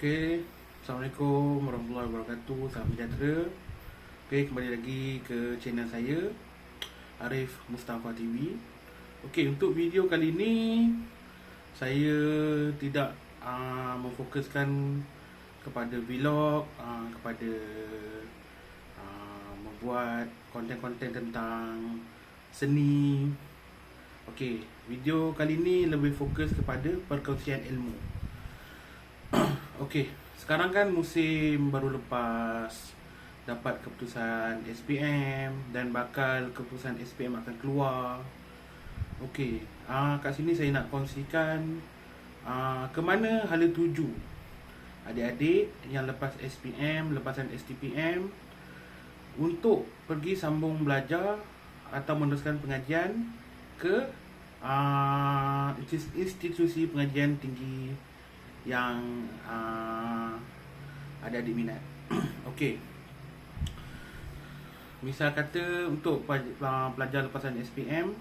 Okey, Assalamualaikum warahmatullahi wabarakatuh. Salam sejahtera. Okey, kembali lagi ke channel saya, Arif Mustafa TV. Okey, untuk video kali ini saya tidak memfokuskan kepada vlog, kepada membuat konten-konten tentang seni. Okey, video kali ini lebih fokus kepada perkongsian ilmu. Okey, sekarang kan musim baru lepas dapat keputusan SPM dan bakal keputusan SPM akan keluar. Okey, kat sini saya nak kongsikan ke mana hala tuju adik-adik yang lepas SPM, lepasan STPM untuk pergi sambung belajar atau meneruskan pengajian ke institusi pengajian tinggi yang adik-adik minat. Okey, misal kata untuk pelajar lepasan SPM,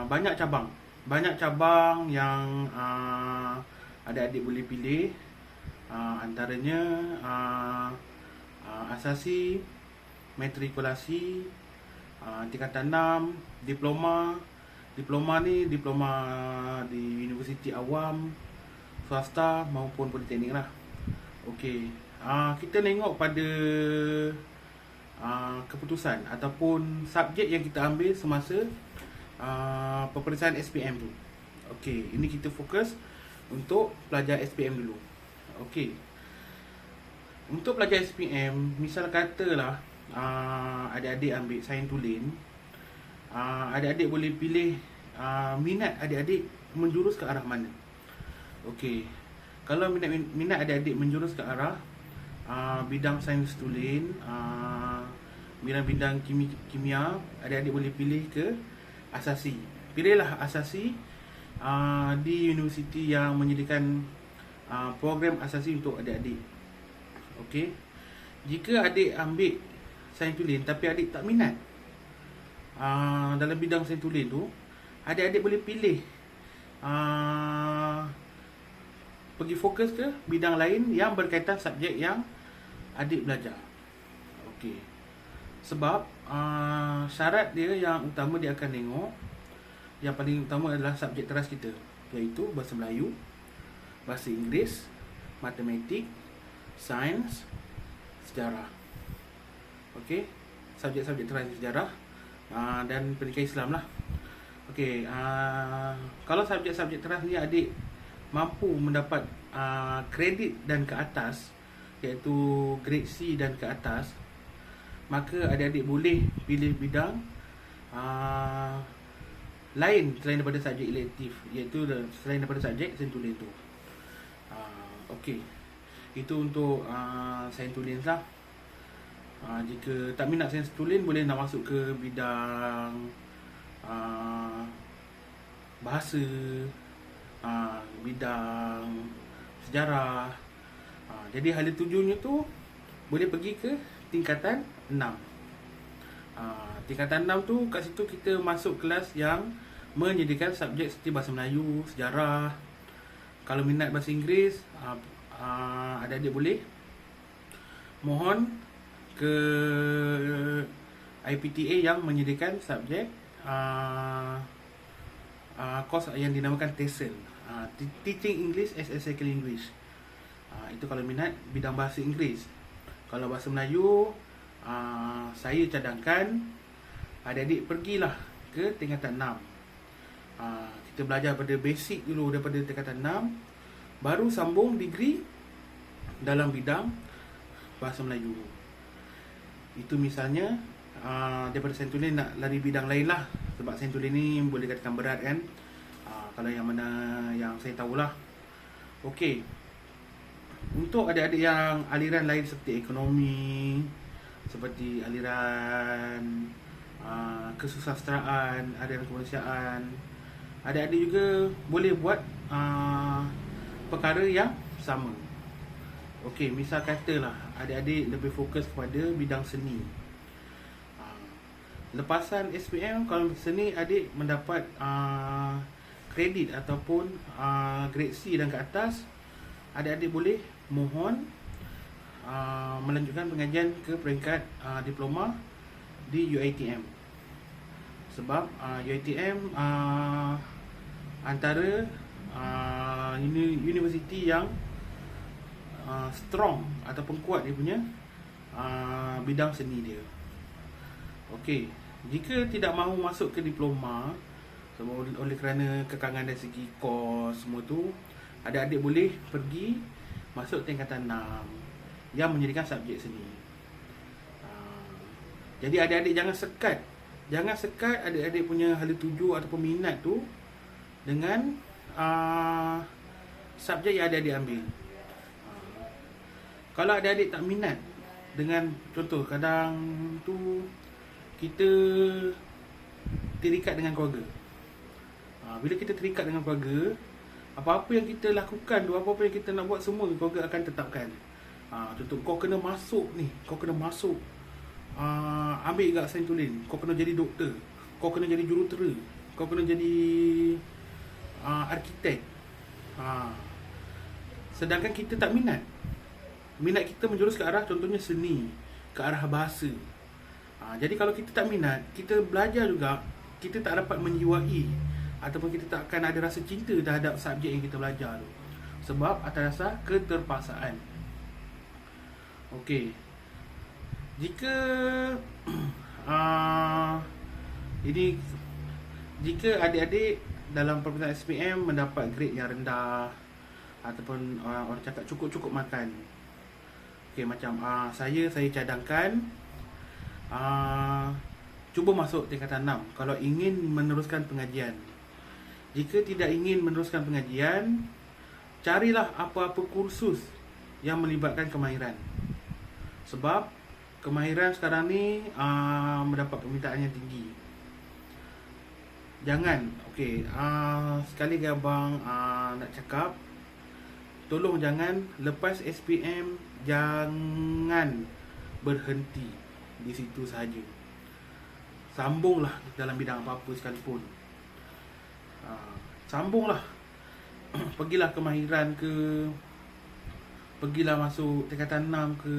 banyak cabang yang adik-adik boleh pilih. Antaranya asasi, matrikulasi, tingkatan 6, diploma. Diploma ni diploma di universiti awam, swasta maupun politeknik lah. Okey, kita tengok pada keputusan ataupun subjek yang kita ambil semasa peperiksaan SPM tu. Okey, ini kita fokus untuk pelajar SPM dulu. Okey, untuk pelajar SPM, misal katalah adik-adik ambil sains tulen, adik-adik boleh pilih minat adik-adik menjurus ke arah mana. Okey, kalau minat adik-adik menjurus ke arah bidang sains tulen, bidang kimia, adik-adik boleh pilih ke asasi. Pilihlah asasi di universiti yang menyediakan program asasi untuk adik-adik. Okey, jika adik ambil sains tulen tapi adik tak minat dalam bidang sains tulen tu, adik-adik boleh pilih pergi fokus ke bidang lain yang berkaitan subjek yang adik belajar. Okey, sebab syarat dia yang utama dia akan tengok, yang paling utama adalah subjek teras kita, iaitu bahasa Melayu, bahasa Inggeris, matematik, sains, sejarah. Okey, subjek-subjek teras sejarah dan pendidikan Islam lah. Okey, kalau subjek-subjek teras ni adik mampu mendapat kredit dan ke atas, iaitu grade C dan ke atas, maka adik-adik boleh pilih bidang lain selain daripada subjek elektif, iaitu selain daripada subjek sains tulen tu. Okey, itu untuk sains tulen lah. Jika tak minat sains tulen, boleh nak masuk ke bidang bahasa, bidang sejarah. Jadi hala tujunya tu boleh pergi ke tingkatan 6. Tingkatan 6 tu kat situ kita masuk kelas yang menyediakan subjek seperti bahasa Melayu, sejarah. Kalau minat bahasa Inggeris, adik-adik boleh mohon ke IPTA yang menyediakan subjek kos yang dinamakan TESOL, Teaching English as a Second Language. Itu kalau minat bidang bahasa Inggeris. Kalau bahasa Melayu, saya cadangkan adik-adik pergilah ke tingkatan 6. Kita belajar pada basic dulu daripada tingkatan 6, baru sambung degree dalam bidang bahasa Melayu. Itu misalnya daripada sains tulen nak lari bidang lain lah, sebab sains tulen ni boleh katakan berat kan, kalau yang mana yang saya tahulah. Okey, untuk adik-adik yang aliran lain seperti ekonomi, seperti aliran kesusasteraan, aliran kemanusiaan, adik-adik juga boleh buat perkara yang sama. Okey, misal katalah adik-adik lebih fokus kepada bidang seni. Lepasan SPM, kalau seni adik mendapat kredit ataupun grade C dan ke atas, adik-adik boleh mohon melanjutkan pengajian ke peringkat diploma di UiTM. Sebab UiTM antara universiti yang strong ataupun kuat dia punya bidang seni dia. Okey, jika tidak mahu masuk ke diploma sebab oleh kerana kekangan dari segi kos semua tu, adik-adik boleh pergi masuk tingkatan 6 yang menjadikan subjek seni. Jadi adik-adik jangan sekat adik-adik punya hala tuju ataupun minat tu dengan subjek yang adik-adik ambil. Kalau adik-adik tak minat dengan, contoh kadang tu kita terikat dengan keluarga. Bila kita terikat dengan keluarga, apa-apa yang kita lakukan tu, apa-apa yang kita nak buat, semua keluarga akan tetapkan. Contoh, kau kena masuk ni, kau kena masuk ambil kat Saintulin, kau kena jadi doktor, kau kena jadi jurutera, kau kena jadi arkitek. Sedangkan kita tak minat. Minat kita menjurus ke arah contohnya seni, ke arah bahasa. Jadi kalau kita tak minat, kita belajar juga, kita tak dapat menjiwai ataupun kita tak akan ada rasa cinta terhadap subjek yang kita belajar tu. Sebab atas dasar keterpaksaan. Okey. Jika jika adik-adik dalam peperiksaan SPM mendapat grade yang rendah ataupun orang cakap cukup-cukup makan. Okey, macam saya cadangkan cuba masuk tingkatan 6 kalau ingin meneruskan pengajian. Jika tidak ingin meneruskan pengajian, carilah apa-apa kursus yang melibatkan kemahiran. Sebab kemahiran sekarang ni mendapat permintaan yang tinggi. Jangan, okey, sekali lagi abang nak cakap, tolong jangan lepas SPM jangan berhenti di situ sahaja. Sambunglah dalam bidang apa-apa sekalipun. Sambunglah. Pergilah kemahiran ke, pergilah masuk tingkatan 6 ke,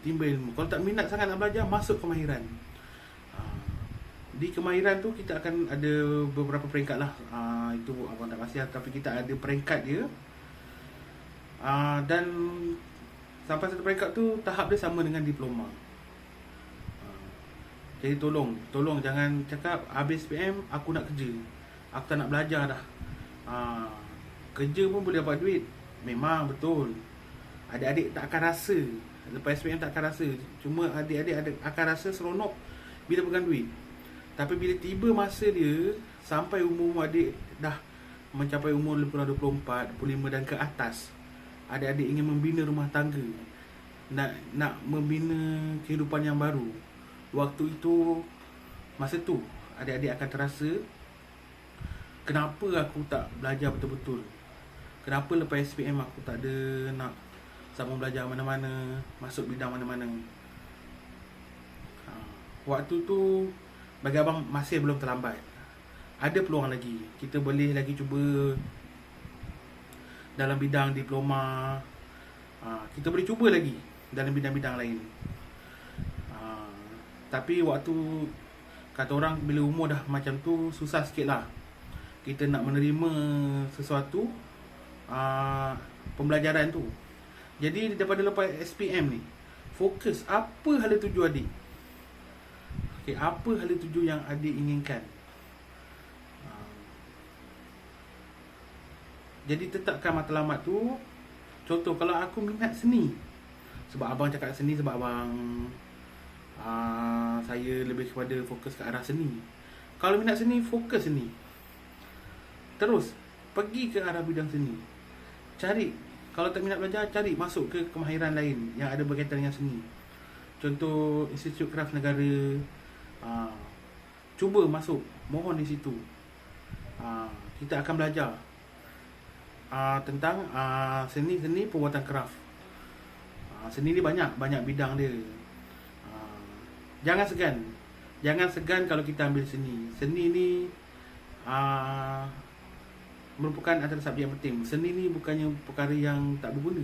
timba ilmu. Kalau tak minat sangat nak belajar, masuk kemahiran. Di kemahiran tu kita akan ada beberapa peringkat lah. Itu abang tak pasti, tapi kita ada peringkat dia. Dan sampai satu peringkat tu tahap dia sama dengan diploma. Jadi tolong jangan cakap habis SPM aku nak kerja, aku tak nak belajar dah. Kerja pun boleh dapat duit. Memang betul. Adik-adik tak akan rasa, lepas SPM tak akan rasa. Cuma adik-adik akan rasa seronok bila pegang duit. Tapi bila tiba masa dia sampai umur adik dah mencapai umur lebih kurang 24, 25 dan ke atas, adik-adik ingin membina rumah tangga, nak membina kehidupan yang baru. Waktu itu, masa tu adik-adik akan terasa, kenapa aku tak belajar betul-betul? Kenapa lepas SPM aku tak ada nak sambung belajar mana-mana, masuk bidang mana-mana? Waktu tu bagi abang masih belum terlambat. Ada peluang lagi. Kita boleh lagi cuba dalam bidang diploma. Kita boleh cuba lagi dalam bidang-bidang lain. Tapi waktu kata orang bila umur dah macam tu, susah sikit lah kita nak menerima sesuatu pembelajaran tu. Jadi daripada lepas SPM ni, fokus apa hala tuju adik. Okay, apa hala tuju yang adik inginkan. Jadi tetapkan matlamat tu. Contoh kalau aku minat seni, sebab abang cakap seni, sebab abang saya lebih kepada fokus ke arah seni. Kalau minat seni, fokus seni. Terus pergi ke arah bidang seni. Cari, kalau tak minat belajar, cari masuk ke kemahiran lain yang ada berkaitan dengan seni. Contoh Institut Kraf Negara. Cuba masuk, mohon di situ. Kita akan belajar tentang seni pembuatan kraft. Seni ni banyak bidang dia. Jangan segan kalau kita ambil seni. Seni ni merupakan antara subjek yang penting. Seni ni bukannya perkara yang tak berguna.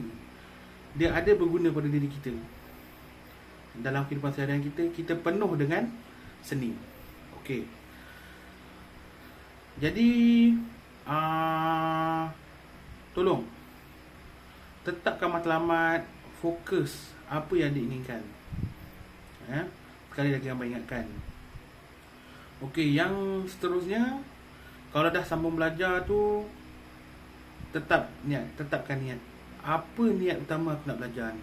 Dia ada berguna pada diri kita. Dalam kehidupan seharian kita, kita penuh dengan seni. Okey. Jadi tolong tetapkan matlamat, fokus apa yang diinginkan. Sekali lagi hamba ingatkan. Okey, yang seterusnya, kalau dah sambung belajar tu, tetapkan niat. Apa niat utama aku nak belajar ni?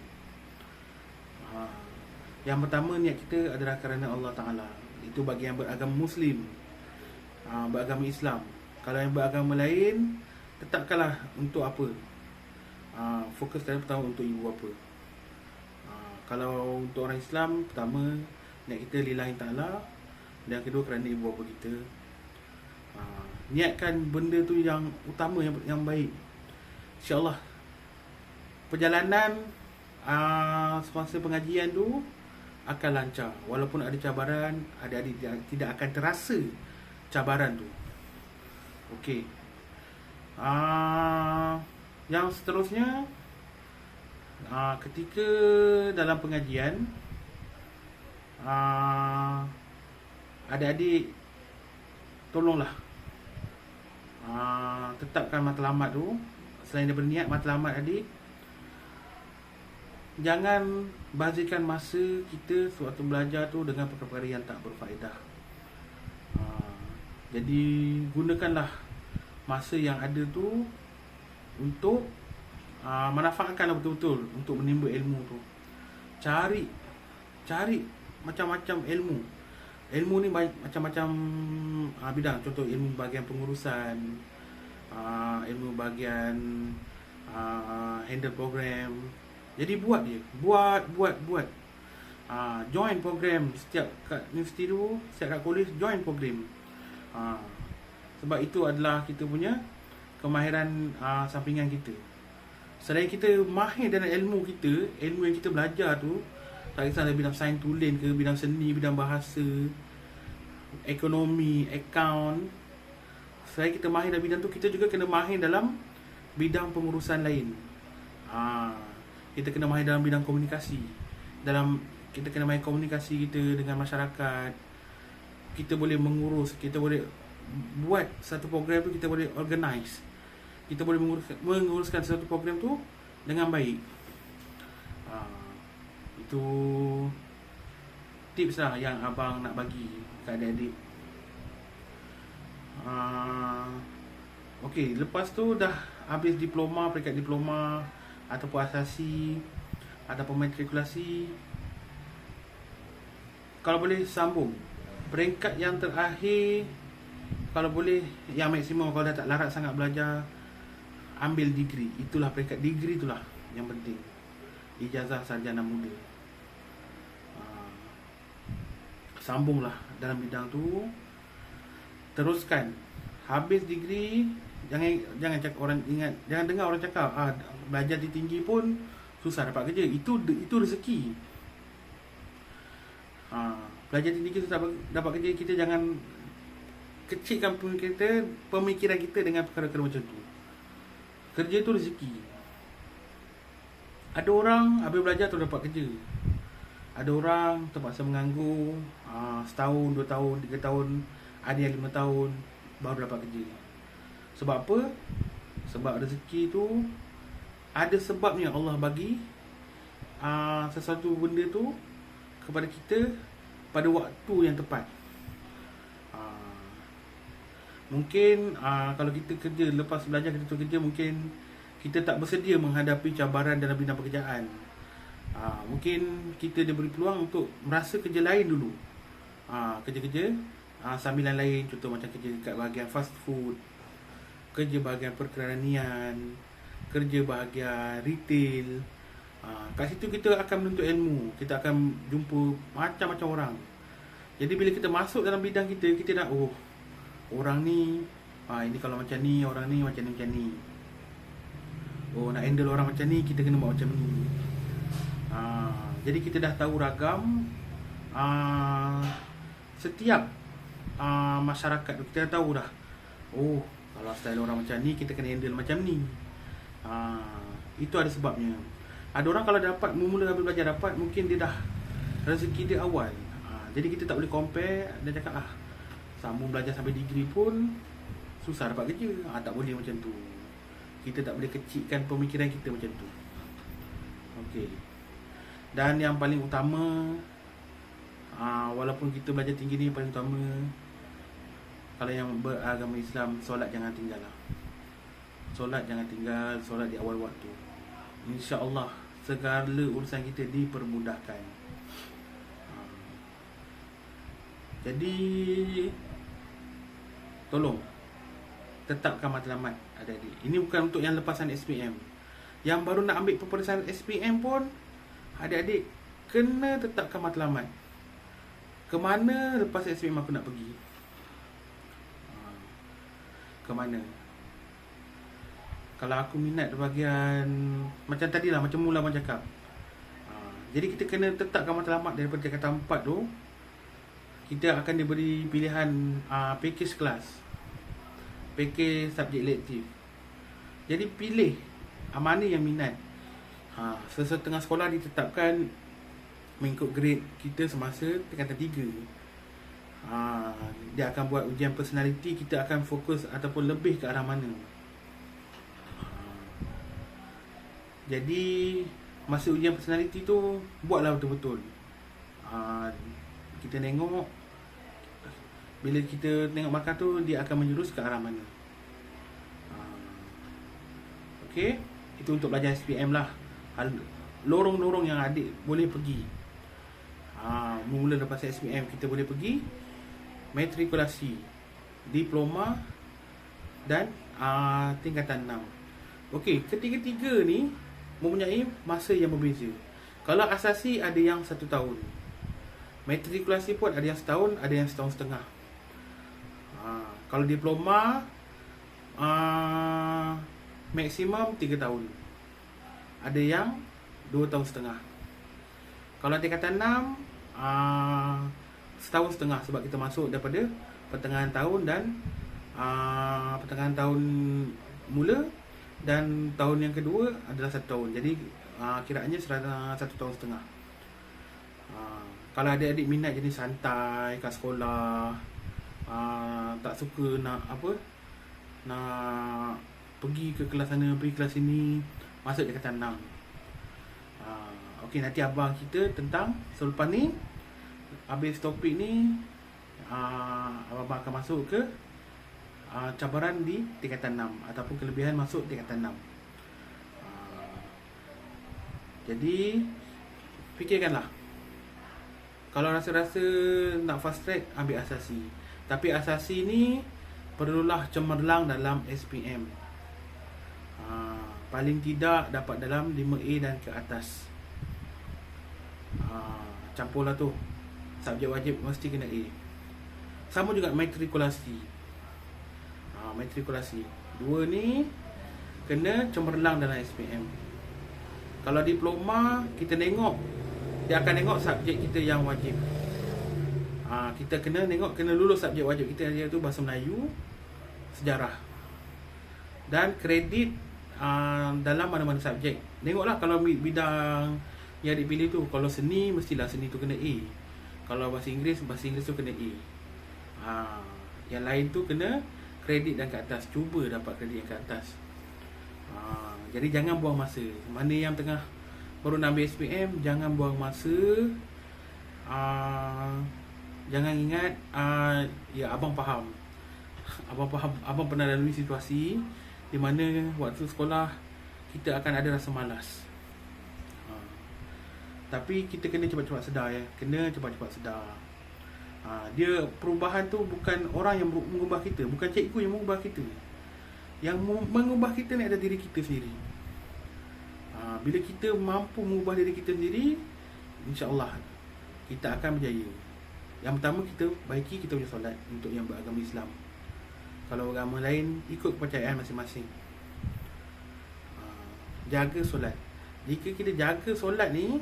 Yang pertama, niat kita adalah kerana Allah Ta'ala. Itu bagi yang beragama Muslim, beragama Islam. Kalau yang beragama lain, tetapkanlah untuk apa. Fokus pertama untuk ibu bapa. Kalau untuk orang Islam, pertama niat kita lillahi ta'ala, dan kedua kerana ibu bapa kita. Niatkan benda tu yang utama, yang baik. InsyaAllah perjalanan semasa pengajian tu akan lancar. Walaupun ada cabaran, adik-adik tidak akan terasa cabaran tu. Okey. Yang seterusnya, ketika dalam pengajian, adik-adik tolonglah tetapkan matlamat tu. Selain daripada niat, matlamat adik, jangan bazirkan masa kita sewaktu belajar tu dengan perkara-perkara yang tak berfaedah. Jadi gunakanlah masa yang ada tu untuk manfaatkanlah betul-betul untuk menimba ilmu tu. Cari macam-macam ilmu. Ilmu ni macam-macam bidang. Contoh ilmu bahagian pengurusan, ilmu bahagian handle program. Jadi buat dia. Buat. Join program setiap kat universiti tu, setiap kat college join program. Sebab itu adalah kita punya kemahiran sampingan kita. Selain kita mahir dalam ilmu yang kita belajar tu, tak kisah bidang sains tulen ke, bidang seni, bidang bahasa, ekonomi, akaun. Selain kita mahir dalam bidang tu, kita juga kena mahir dalam bidang pengurusan lain. Kita kena mahir dalam bidang komunikasi. Kita kena mahir komunikasi kita dengan masyarakat. Kita boleh mengurus, kita boleh buat satu program tu, kita boleh organize. Kita boleh menguruskan satu program tu dengan baik. Itu tips lah yang abang nak bagi kat adik-adik. Okey, lepas tu dah habis diploma, peringkat diploma ataupun asasi ataupun matrikulasi, kalau boleh sambung peringkat yang terakhir. Kalau boleh yang maksimum, kalau dah tak larat sangat belajar, ambil degree. Itulah peringkat degree, itulah yang penting. Ijazah sarjana muda. Sambunglah dalam bidang tu. Teruskan. Habis degree, jangan cakap orang, jangan dengar orang cakap belajar tinggi pun susah dapat kerja. Itu rezeki. Belajar tinggi susah dapat kerja. Kita jangan kecilkan pemikiran kita dengan perkara-perkara macam tu. Kerja tu rezeki. Ada orang habis belajar tu dapat kerja. Ada orang terpaksa menganggur setahun, 2 tahun, 3 tahun, ada yang 5 tahun baru dapat kerja. Sebab apa? Sebab rezeki tu ada sebabnya Allah bagi sesuatu benda tu kepada kita pada waktu yang tepat. Mungkin kalau kita kerja, lepas belajar kita kerja, mungkin kita tak bersedia menghadapi cabaran dalam bidang pekerjaan. Mungkin kita diberi peluang untuk merasa kerja lain dulu. Kerja-kerja sambilan lain, contoh macam kerja kat bahagian fast food, kerja bahagian perkeranian, kerja bahagian retail. Kat situ kita akan menuntut ilmu, kita akan jumpa macam-macam orang. Jadi bila kita masuk dalam bidang kita nak orang ni, ini kalau macam ni, orang ni macam ni. Nak handle orang macam ni, kita kena buat macam ni. Jadi kita dah tahu ragam setiap masyarakat tu. Kita dah tahu dah, Kalau style orang macam ni, kita kena handle macam ni. Itu ada sebabnya. Ada orang kalau dapat, mula habis belajar dapat, mungkin dia dah rezeki dia awal. Jadi kita tak boleh compare. Dia cakap sambung belajar sampai degree pun susah dapat kerja. Tak boleh macam tu. Kita tak boleh kecilkan pemikiran kita macam tu. Okey. Dan yang paling utama, walaupun kita belajar tinggi ni, paling utama, kalau yang beragama Islam, solat jangan tinggal lah. Solat jangan tinggal, solat di awal waktu. InsyaAllah segala urusan kita dipermudahkan. Jadi tolong tetapkan matlamat adik-adik. Ini bukan untuk yang lepasan SPM. Yang baru nak ambil peperiksaan SPM pun, adik-adik kena tetapkan matlamat. Kemana lepas SPM aku nak pergi? Kemana? Kalau aku minat bahagian macam tadilah, macam mula abang cakap, jadi kita kena tetapkan matlamat. Daripada tingkatan 4 tu, kita akan diberi pilihan package kelas, package subjek elektif. Jadi pilih mana yang minat. Sesetengah sekolah ditetapkan mengikut grade kita semasa tingkatan 3. Dia akan buat ujian personality, kita akan fokus ataupun lebih ke arah mana. Jadi masa ujian personality tu, buatlah betul-betul. Kita tengok, bila kita tengok markah tu, dia akan menjurus ke arah mana. Okey, itu untuk belajar SPM lah. Lorong-lorong yang adik boleh pergi. Mula lepas SPM, kita boleh pergi matrikulasi, diploma dan tingkatan 6. Okey, ketiga-tiga ni mempunyai masa yang berbeza. Kalau asasi ada yang 1 tahun, matrikulasi pun ada yang setahun, ada yang setahun setengah. Kalau diploma maksimum 3 tahun, ada yang 2 tahun setengah. Kalau tingkatan 6 setahun setengah, sebab kita masuk daripada pertengahan tahun dan pertengahan tahun mula, dan tahun yang kedua adalah 1 tahun. Jadi kiraannya 1 tahun setengah. Kalau adik-adik minat jadi santai kat sekolah, tak suka nak nak pergi ke kelas sana, pergi kelas sini, masuk tingkatan 6. Okey, nanti abang kita tentang selepas ni, habis topik ni, abang akan masuk ke cabaran di tingkatan 6 ataupun kelebihan masuk tingkatan 6. Jadi fikirkanlah. Kalau rasa-rasa nak fast track, ambil asasi. Tapi asasi ni perlulah cemerlang dalam SPM. Paling tidak dapat dalam 5A dan ke atas. Campurlah tu. Subjek wajib mesti kena A. Sama juga matrikulasi. Matrikulasi 2 ni kena cemerlang dalam SPM. Kalau diploma, kita tengok, dia akan tengok subjek kita yang wajib. Kita kena tengok, kena lulus subjek wajib kita, iaitu bahasa Melayu, sejarah, dan kredit dalam mana-mana subjek. Tengoklah kalau bidang yang dipilih tu. Kalau seni, mestilah seni tu kena A. Kalau bahasa Inggeris tu kena A. Yang lain tu kena kredit dan ke atas. Cuba dapat kredit yang ke atas. Jadi jangan buang masa. Mana yang tengah baru nak ambil SPM, jangan buang masa. Jangan ingat, ya abang faham. Abang pernah lalui situasi di mana waktu sekolah kita akan ada rasa malas. Tapi kita kena cepat-cepat sedar ya. Kena cepat-cepat sedar. Dia perubahan tu bukan orang yang mengubah kita, bukan cikgu yang mengubah kita. Yang mengubah kita ni adalah diri kita sendiri. Bila kita mampu mengubah diri kita sendiri, insya-Allah kita akan berjaya. Yang pertama, kita baiki kita punya solat untuk yang beragama Islam. Kalau agama lain, ikut kepercayaan masing-masing. Jaga solat. Jika kita jaga solat ni,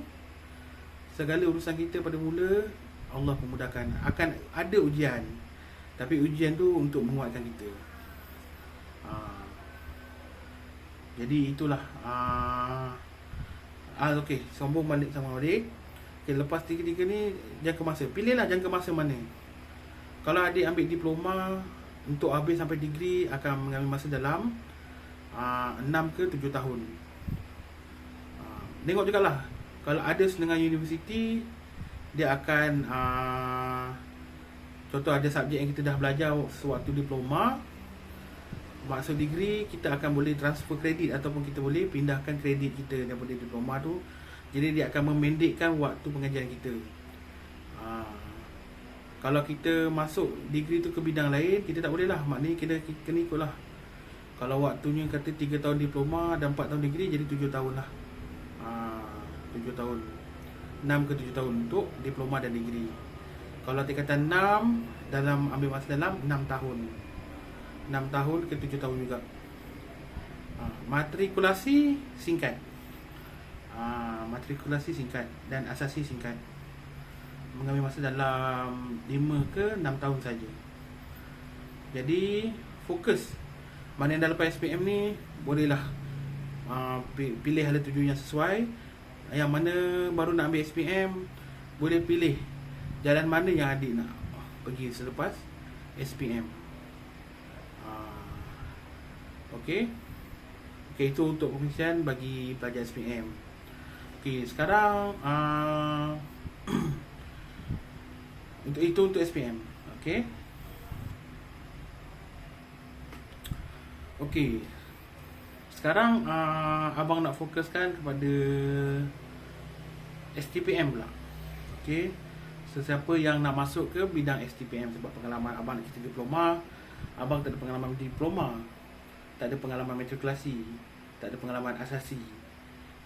segala urusan kita pada mula Allah memudahkan. Akan ada ujian, tapi ujian tu untuk menguatkan kita. Jadi itulah okey, sambung balik sama adik. Okey, lepas 3 ni jangka masa. Pilihlah jangka masa mana. Kalau adik ambil diploma untuk habis sampai degree akan mengambil masa dalam 6 ke 7 tahun. Tengok jugalah. Kalau ada dengan universiti, dia akan contoh ada subjek yang kita dah belajar sewaktu diploma, maksud degree, kita akan boleh transfer kredit ataupun kita boleh pindahkan kredit kita daripada diploma tu. Jadi dia akan memendekkan waktu pengajian kita. Kalau kita masuk degree tu ke bidang lain, kita tak boleh lah. Maknanya kita kena ikut lah. Kalau waktunya kata 3 tahun diploma dan 4 tahun degree, jadi 7 tahun lah. 7 tahun, 6 ke 7 tahun untuk diploma dan degree. Kalau tingkatan 6, dalam ambil masa dalam 6 tahun, 6 tahun ke 7 tahun juga. Matrikulasi singkat, matrikulasi singkat dan asasi singkat, mengambil masa dalam 5 ke 6 tahun saja. Jadi fokus mana yang dah lepas SPM ni, bolehlah pilih hala tuju yang sesuai. Yang mana baru nak ambil SPM, boleh pilih jalan mana yang adik nak pergi selepas SPM. Okey, itu untuk pengisian bagi pelajar SPM. Okey, sekarang untuk SPM. Okey, sekarang abang nak fokuskan kepada STPM pula. Okey, sesiapa yang nak masuk ke bidang STPM, sebab pengalaman abang nak cerita diploma, abang tak ada pengalaman diploma, tak ada pengalaman matrikulasi, tak ada pengalaman asasi.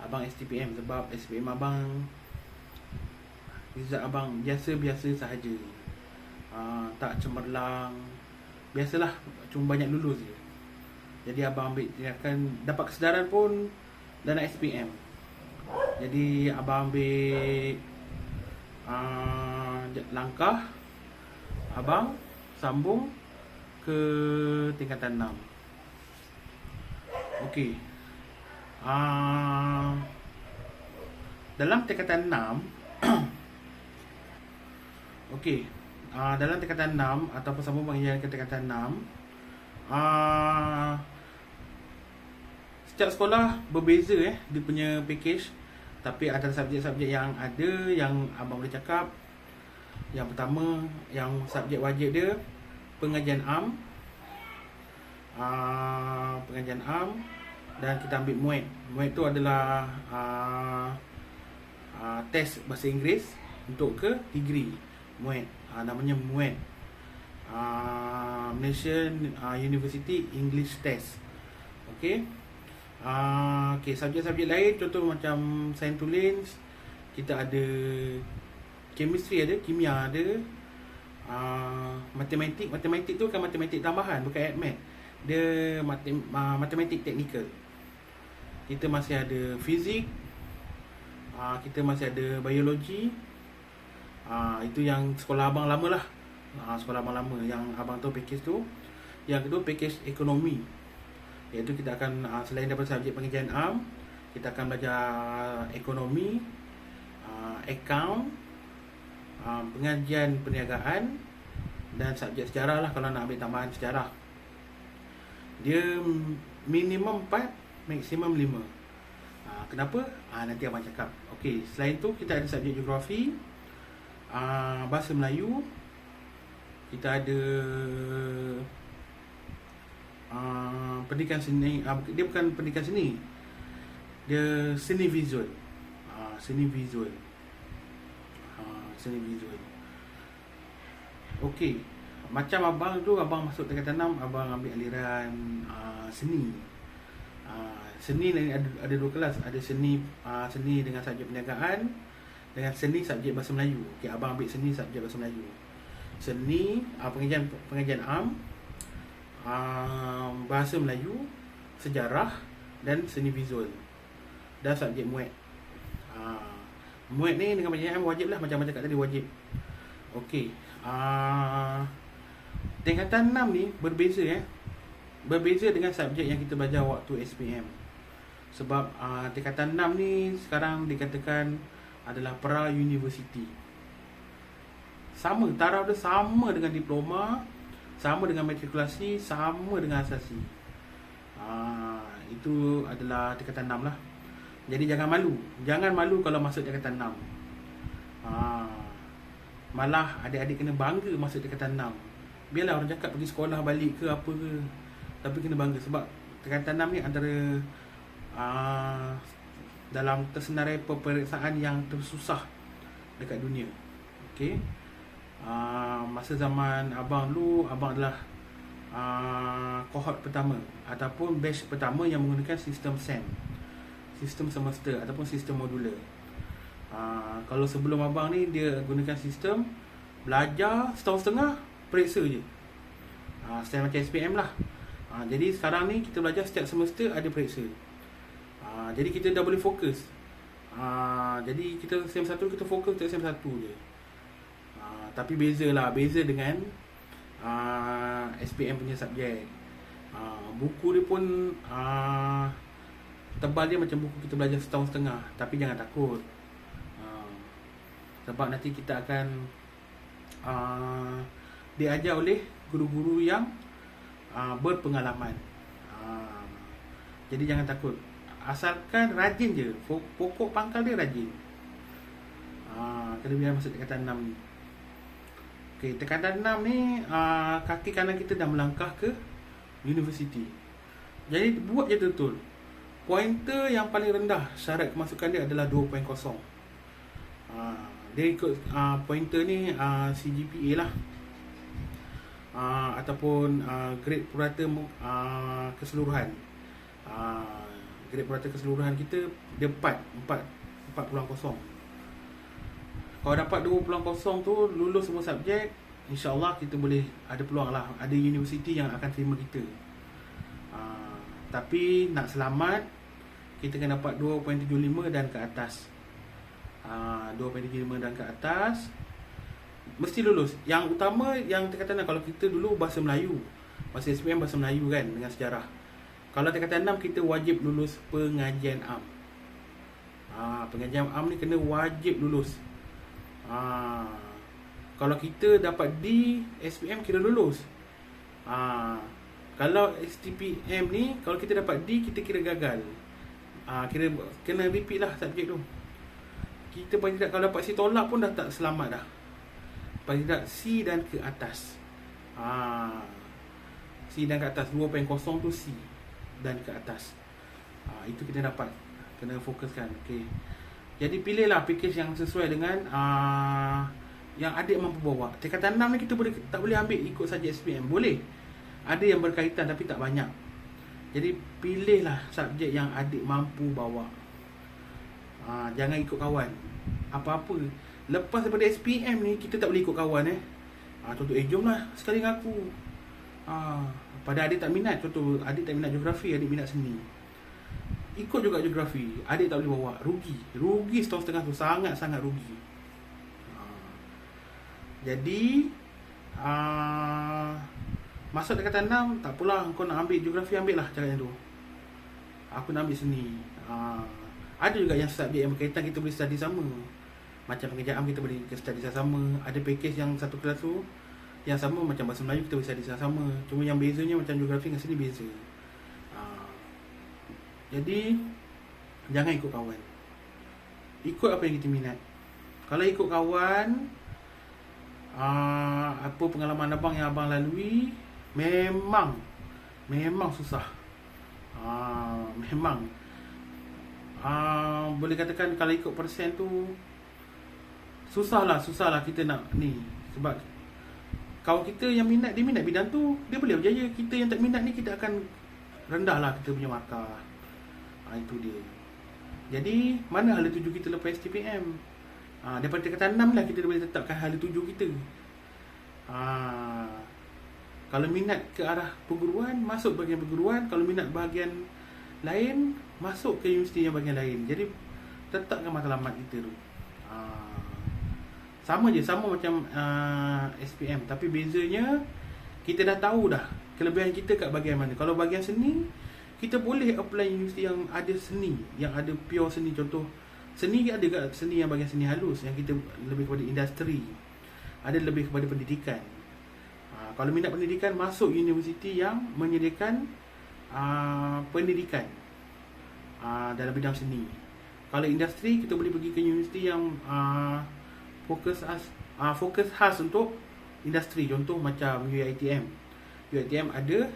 Abang STPM sebab STPM abang, result abang biasa-biasa sahaja. Tak cemerlang, biasalah, cuma banyak lulus je. Jadi abang ambil tindakan, dapat kesedaran pun dah nak SPM. Jadi abang ambil langkah, abang sambung ke tingkatan 6. Okey, dalam tingkatan 6 okey, dalam tingkatan 6 ataupun sambung pengajian ke tingkatan 6, setiap sekolah berbeza dia punya package. Tapi ada subjek-subjek yang ada yang abang boleh cakap. Yang pertama, yang subjek wajib dia pengajian am, pengajian am, dan kita ambil MUET. MUET tu adalah test bahasa Inggeris untuk ke degree. MUET, namanya MUET, Malaysian University English Test. Okey. Subjek-subjek lain contoh macam sains tulis, kita ada chemistry, ada kimia, ada matematik tu kan matematik tambahan, bukan math. Dia matematik teknikal. Kita masih ada fizik, kita masih ada biologi. Itu yang sekolah abang lama lah. Sekolah abang lama yang abang tahu package tu. Yang kedua package ekonomi, iaitu kita akan selain daripada subjek pengajian am, kita akan belajar ekonomi, account, pengajian perniagaan, dan subjek sejarah lah kalau nak ambil tambahan sejarah. Dia minimum 4, maksimum 5. Kenapa? Nanti abang cakap. Okey, selain tu kita ada subjek geografi, bahasa Melayu, kita ada pendidikan seni. Dia bukan pendidikan seni, dia seni visual. Seni visual. Okey, macam abang tu, abang masuk tingkatan 6, abang ambil aliran seni. Seni ni ada 2 kelas. Ada seni dengan subjek perniagaan, dengan seni subjek bahasa Melayu. Okey, abang ambil seni subjek bahasa Melayu. Seni pengajian am, bahasa Melayu, sejarah, dan seni visual, dan subjek MUET. MUET ni dengan pengajian am wajib lah, macam cakap tadi, wajib. Okey, tingkatan 6 ni berbeza berbeza dengan subjek yang kita belajar waktu SPM. Sebab tingkatan 6 ni sekarang dikatakan adalah pra-university. Sama, taraf dia sama dengan diploma, sama dengan matrikulasi, sama dengan asasi. Itu adalah tingkatan 6 lah. Jadi jangan malu. Jangan malu kalau masuk tingkatan 6. Malah adik-adik kena bangga masuk tingkatan 6. Biarlah orang cakap pergi sekolah balik ke apa ke, tapi kena bangga sebab tingkatan 6 ni antara dalam tersenarai peperiksaan yang tersusah dekat dunia. Okey. Masa zaman abang dulu, abang adalah kohort pertama ataupun batch pertama yang menggunakan sistem SEM, sistem semester ataupun sistem modular. Kalau sebelum abang ni dia gunakan sistem belajar setahun setengah, periksa je. Style macam SPM lah. Jadi sekarang ni kita belajar setiap semester ada periksa. Jadi kita dah boleh fokus. Jadi kita SEM 1 kita fokus untuk SEM 1 je. Tapi beza dengan SPM punya subjek. Buku dia pun tebal dia macam buku kita belajar setahun setengah. Tapi jangan takut, sebab nanti kita akan diajar oleh guru-guru yang berpengalaman. Jadi jangan takut, asalkan rajin je. Pokok pangkal dia rajin. Kelebihan masuk tingkatan 6 ni. Okay, tingkatan 6 ni kaki kanan kita dah melangkah ke universiti. Jadi buat je betul. Pointer yang paling rendah syarat kemasukan dia adalah 2.0. Dia ikut pointer ni CGPA lah, ataupun grade purata keseluruhan. Grade purata keseluruhan kita dia 4.0. Kalau dapat 2.0 tu, lulus semua subjek, InsyaAllah kita boleh ada peluang lah, ada universiti yang akan terima kita. Tapi nak selamat, kita kena dapat 2.75 dan ke atas. 2.75 dan ke atas mesti lulus. Yang utama yang tingkatan 6, kalau kita dulu bahasa Melayu, masa SPM bahasa Melayu kan, dengan sejarah. Kalau tingkatan 6 kita wajib lulus pengajian am. Pengajian am ni kena wajib lulus. Kalau kita dapat D SPM kira lulus. Kalau STPM ni, kalau kita dapat D kita kira gagal. Kira kena repeat lah subjek tu. Kita paling tidak kalau dapat C tolak pun dah tak selamat dah. Paling tidak C dan ke atas. C dan ke atas, 2.0 tu C dan ke atas. Itu kita dapat. Kena fokuskan. Okay. Jadi pilihlah package yang sesuai dengan yang adik mampu bawa. Tingkatan 6 ni kita tak boleh ambil ikut saja SPM. Boleh. Ada yang berkaitan tapi tak banyak. Jadi pilihlah subjek yang adik mampu bawa. Jangan ikut kawan. Apa-apa lepas daripada SPM ni kita tak boleh ikut kawan Contoh jomlah sekali dengan aku. Pada adik tak minat, contoh adik tak minat geografi, adik minat seni, ikut juga geografi, adik tak boleh bawa. Rugi setahun setengah tu, sangat-sangat rugi. Jadi masuk tingkatan 6, tak apalah, kau nak ambil geografi, ambil lah caranya tu. Aku nak ambil seni. Ada juga yang subjek yang berkaitan kita boleh study sama. Macam pengerjaan kita boleh study sama. Ada package yang satu kelas tu yang sama, macam bahasa Melayu kita boleh study sama. Cuma yang bezanya macam geografi dengan seni beza. Jadi jangan ikut kawan. Ikut apa yang kita minat. Kalau ikut kawan, apa pengalaman abang yang abang lalui, memang susah. Memang boleh katakan kalau ikut persen tu susahlah kita nak ni. Sebab kawan kita yang minat, dia minat bidang tu, dia boleh berjaya. Kita yang tak minat ni, kita akan rendah lah kita punya markah. Itu dia. Jadi mana hala tuju kita lepas STPM? Daripada tingkatan 6 lah kita boleh tetapkan hala tuju kita. Kalau minat ke arah perguruan, masuk bahagian perguruan. Kalau minat bahagian lain, masuk ke universiti yang bahagian lain. Jadi tetapkan matlamat kita tu. Sama macam SPM. Tapi bezanya kita dah tahu dah kelebihan kita kat bahagian mana. Kalau bahagian seni, kita boleh apply universiti yang ada seni, yang ada pure seni. Contoh seni ada kat seni yang bagian seni halus, yang kita lebih kepada industri, ada lebih kepada pendidikan. Kalau minat pendidikan, masuk universiti yang menyediakan pendidikan dalam bidang seni. Kalau industri, kita boleh pergi ke universiti yang fokus khas untuk industri. Contoh macam UiTM. UiTM ada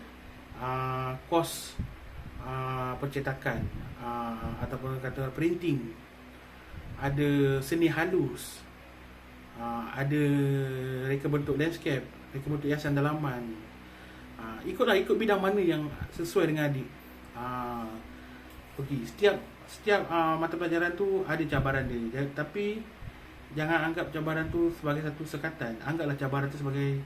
kos percetakan, ataupun kata printing, ada seni halus, ada reka bentuk landscape, reka bentuk hiasan dalaman. Ikut bidang mana yang sesuai dengan adik. Pergi. Setiap mata pelajaran tu ada cabaran dia. Tapi jangan anggap cabaran tu sebagai satu sekatan. Anggaplah cabaran tu sebagai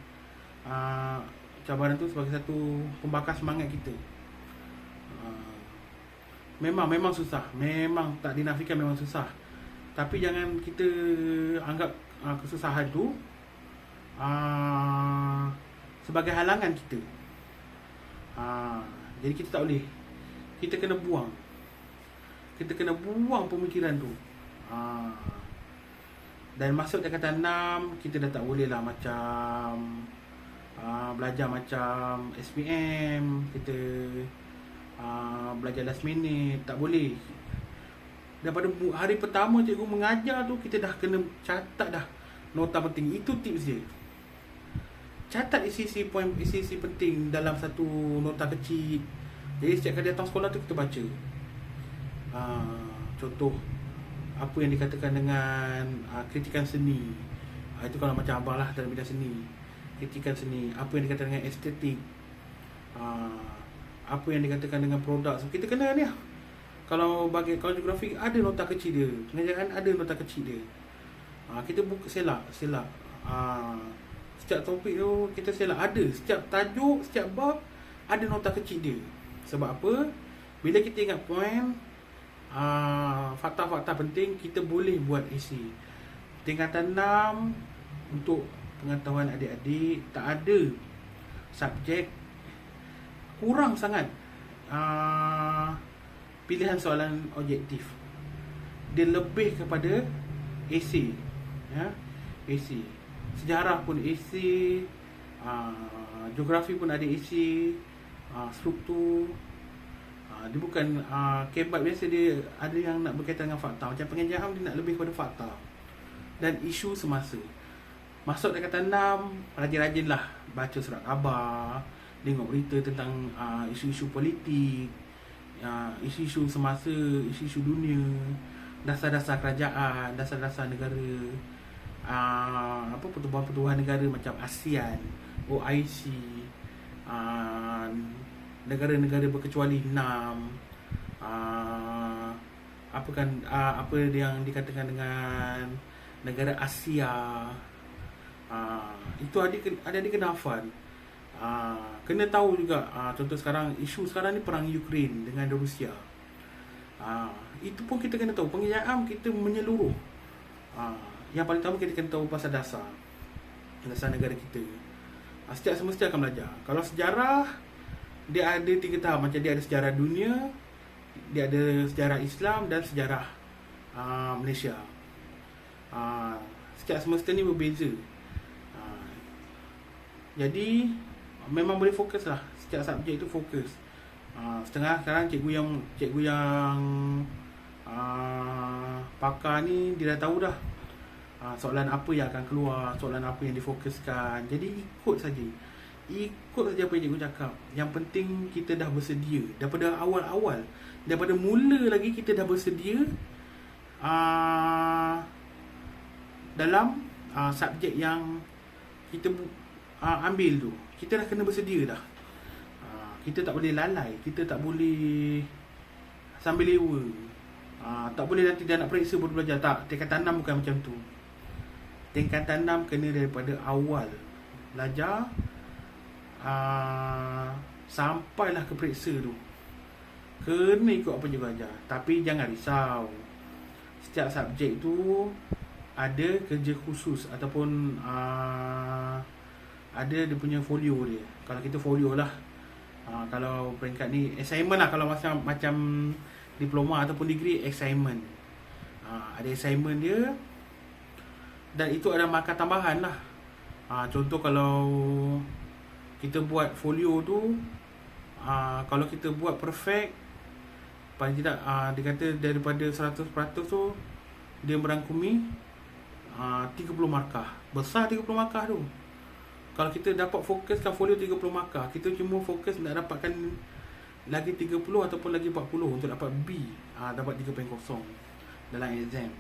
satu pembakar semangat kita. Memang susah. Memang tak dinafikan, memang susah. Tapi jangan kita anggap kesusahan tu sebagai halangan kita. Jadi kita tak boleh. Kita kena buang pemikiran tu. Dan masuk tingkatan 6, kita dah tak boleh lah macam belajar macam SPM, kita belajar last minute. Tak boleh. Daripada hari pertama cikgu mengajar tu, kita dah kena catat dah nota penting. Itu tips dia. Catat isi-isi penting dalam satu nota kecil. Jadi setiap kali datang sekolah tu kita baca. Contoh apa yang dikatakan dengan kritikan seni. Itu kalau macam abang lah dalam bidang seni. Kritikan seni. Apa yang dikatakan dengan estetik. Apa yang dikatakan dengan produk. So, kita kena ni lah. Kalau geografi ada nota kecil dia. Pengajaran ada nota kecil dia. Kita buka selak. Setiap topik tu kita selak. Ada. Setiap tajuk, setiap bab ada nota kecil dia. Sebab apa? Bila kita ingat poin, fakta-fakta penting, kita boleh buat isi. Tingkatan 6, untuk pengetahuan adik-adik, tak ada subjek, kurang sangat pilihan soalan objektif. Dia lebih kepada esei, esei. Sejarah pun esei, geografi pun ada esei, struktur. Dia bukan kebat biasa, dia ada yang nak berkaitan dengan fakta. Macam pengajaran dia nak lebih kepada fakta dan isu semasa. Masuk tingkatan 6, rajin-rajinlah baca surat khabar, tengok berita tentang isu-isu politik, isu-isu semasa, isu-isu dunia, dasar-dasar kerajaan, dasar-dasar negara, pertubuhan-pertubuhan negara macam ASEAN, OIC, negara-negara berkecuali 6, apa yang dikatakan dengan negara Asia. Itu ada kena hafal. Kena tahu juga, contoh sekarang, isu sekarang ni perang Ukraine dengan Rusia. Itu pun kita kena tahu. Pengajaran kita menyeluruh. Yang paling utama kita kena tahu pasal dasar negara kita. Setiap semester akan belajar. Kalau sejarah, dia ada 3 tahap. Macam dia ada sejarah dunia, dia ada sejarah Islam dan sejarah Malaysia. Setiap semester ni berbeza. Jadi memang boleh fokus lah. Setiap subjek itu fokus. Setengah sekarang cikgu yang pakar ni, dia dah tahu dah soalan apa yang akan keluar, soalan apa yang difokuskan. Jadi ikut saja apa yang cikgu cakap. Yang penting kita dah bersedia daripada awal-awal, daripada mula lagi kita dah bersedia dalam subjek yang kita ambil tu. Kita dah kena bersedia dah. Kita tak boleh lalai, kita tak boleh sambil lewa. Tak boleh nanti dia nak periksa baru belajar. Tak, tingkatan 6 bukan macam tu. Tingkatan 6 kena daripada awal belajar, sampailah ke periksa tu. Kena ikut apa cikgu ajar. Tapi jangan risau. Setiap subjek tu ada kerja khusus ataupun ada dia punya folio dia. Kalau kita folio lah, Kalau peringkat ni assignment lah, kalau macam diploma ataupun degree, assignment. Ada assignment dia, dan itu ada markah tambahan lah. Contoh kalau kita buat folio tu, kalau kita buat perfect, paling tidak dia kata daripada 100% tu dia merangkumi 30 markah. Besar 30 markah tu. Kalau kita dapat fokuskan folio 30 markah, kita cuma fokus nak dapatkan lagi 30 ataupun lagi 40 untuk dapat B, dapat 3.0 dalam exam.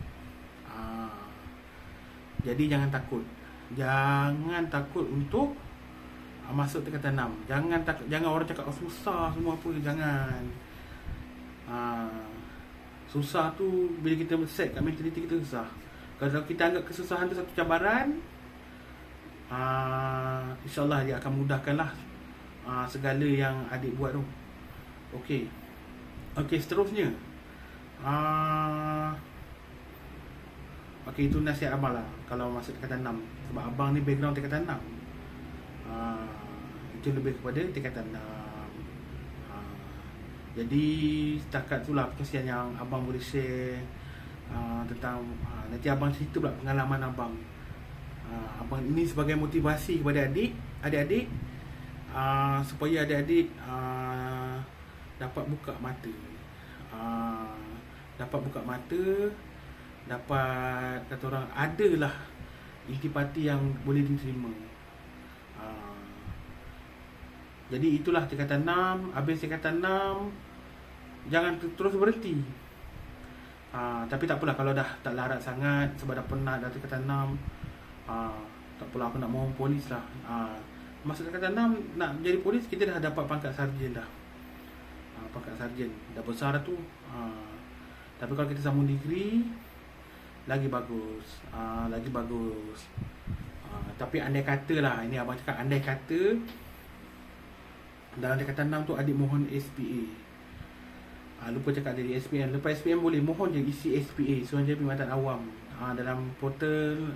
Jadi jangan takut. Jangan takut untuk masuk tingkatan 6. Jangan orang cakap susah semua apa, jangan. Susah tu bila kita set kat mentaliti kita susah. Kalau kita anggap kesusahan tu satu cabaran, InsyaAllah dia akan mudahkanlah segala yang adik buat tu. Okey, seterusnya, okey, itu nasihat abang lah kalau masuk tingkatan 6. Sebab abang ni background tingkatan 6. Itu lebih kepada tingkatan 6. Jadi setakat tu lah perkongsian yang abang boleh share tentang nanti abang cerita pula pengalaman abang. Abang ini sebagai motivasi kepada adik-adik, supaya adik-adik dapat buka mata. Dapat kata orang adalah intipati yang boleh diterima. Jadi itulah tingkatan 6. Habis tingkatan 6, jangan terus berhenti. Tapi tak apalah kalau dah tak larat sangat, sebab dah penat dah tingkatan 6. Tak apalah, aku nak mohon polis lah. Masa tingkatan 6 nak jadi polis, kita dah dapat pangkat sarjan dah. Pangkat sarjan dah besar dah tu. Tapi kalau kita sambung degree, lagi bagus. Tapi andai kata lah, ini abang cakap andai kata dalam tingkatan 6 tu adik mohon SPA. Lupa cakap dari SPM. Lepas SPM boleh mohon je isi SPA, Suruhanjaya Perkhidmatan Awam. Dalam portal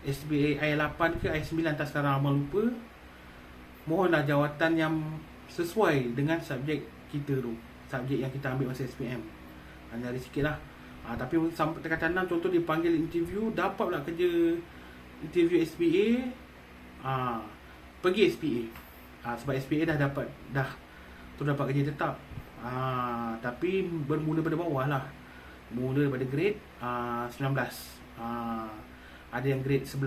SPA I8 ke I9 tak sekarang abang lupa. Mohonlah jawatan yang sesuai dengan subjek kita tu, subjek yang kita ambil masa SPM. Nyari sikit lah. Tapi sampai tingkatan 6 contoh dipanggil interview, dapat pula kerja interview SPA, pergi SPA. Sebab SPA dah dapat kerja tetap. Tapi bermula pada bawah lah. Mula daripada grade 19. Ada yang grade 11.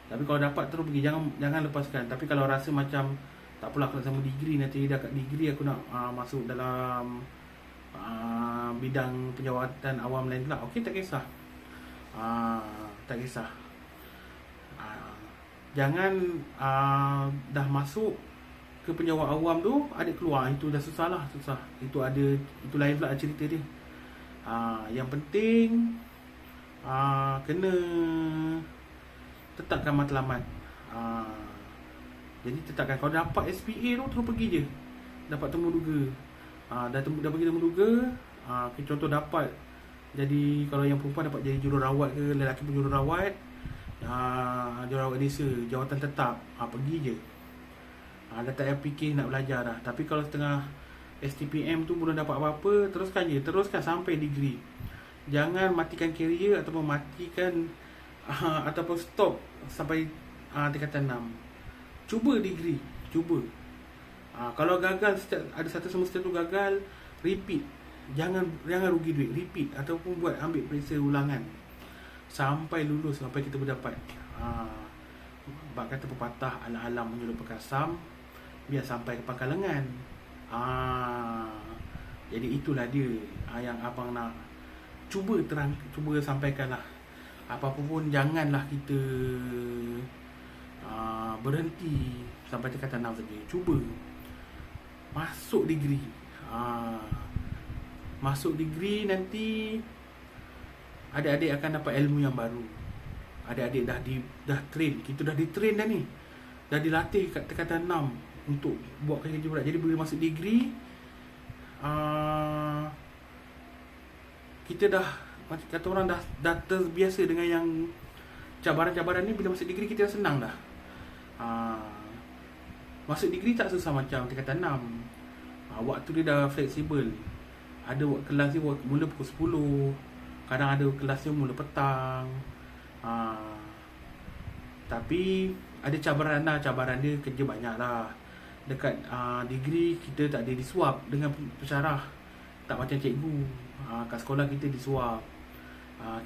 Tapi kalau dapat terus pergi, jangan lepaskan. Tapi kalau rasa macam tak apalah, aku nak sama degree, nanti dah kat degree aku nak masuk dalam bidang penjawatan awam lain pula, okey, tak kisah. Jangan dah masuk ke penjawat awam tu adik keluar, itu dah susah. Itu lain pula cerita dia. Yang penting kena tetapkan matlamat. Jadi tetapkan, kalau dapat SPA tu terus pergi je. Dapat temu duga. Dah pergi temu duga. Contoh dapat jadi, kalau yang perempuan dapat jadi jururawat ke, lelaki pun jururawat, jururawat desa, jawatan tetap, pergi je. Dah tak payah fikir nak belajar dah. Tapi kalau setengah STPM tu belum dapat apa-apa, teruskan sampai degree. Jangan matikan career ataupun matikan ataupun stop sampai tingkatan 6. Cuba degree, cuba. Kalau gagal, ada satu semester tu gagal, repeat. Jangan rugi duit, repeat ataupun ambil periksa ulangan sampai lulus, sampai kita berdapat. Bak kata pepatah, alam-alam menyulut perkasam, biar sampai ke pangkal lengan. Jadi itulah dia yang abang nak cuba sampaikan lah. Apa-apa pun janganlah kita berhenti sampai tingkatan 6 saja. Cuba masuk degree. Masuk degree nanti adik-adik akan dapat ilmu yang baru. Adik-adik dah train. Kita dah di-train dah ni. Dah dilatih kat tingkatan 6 untuk buat kerja berat. Jadi bila masuk degree, kita dah, kata orang, dah terbiasa dengan yang cabaran-cabaran ni. Bila masuk degree kita dah senang dah. Masuk degree tak susah macam tingkatan 6. Waktu dia dah fleksibel. Ada kelas dia mula pukul 10, kadang ada kelas dia mula petang. Tapi ada cabaran lah. Cabaran dia kerja banyak lah. Dekat degree kita tak ada disuap dengan pensyarah. Tak macam cikgu. Kat sekolah kita disuap.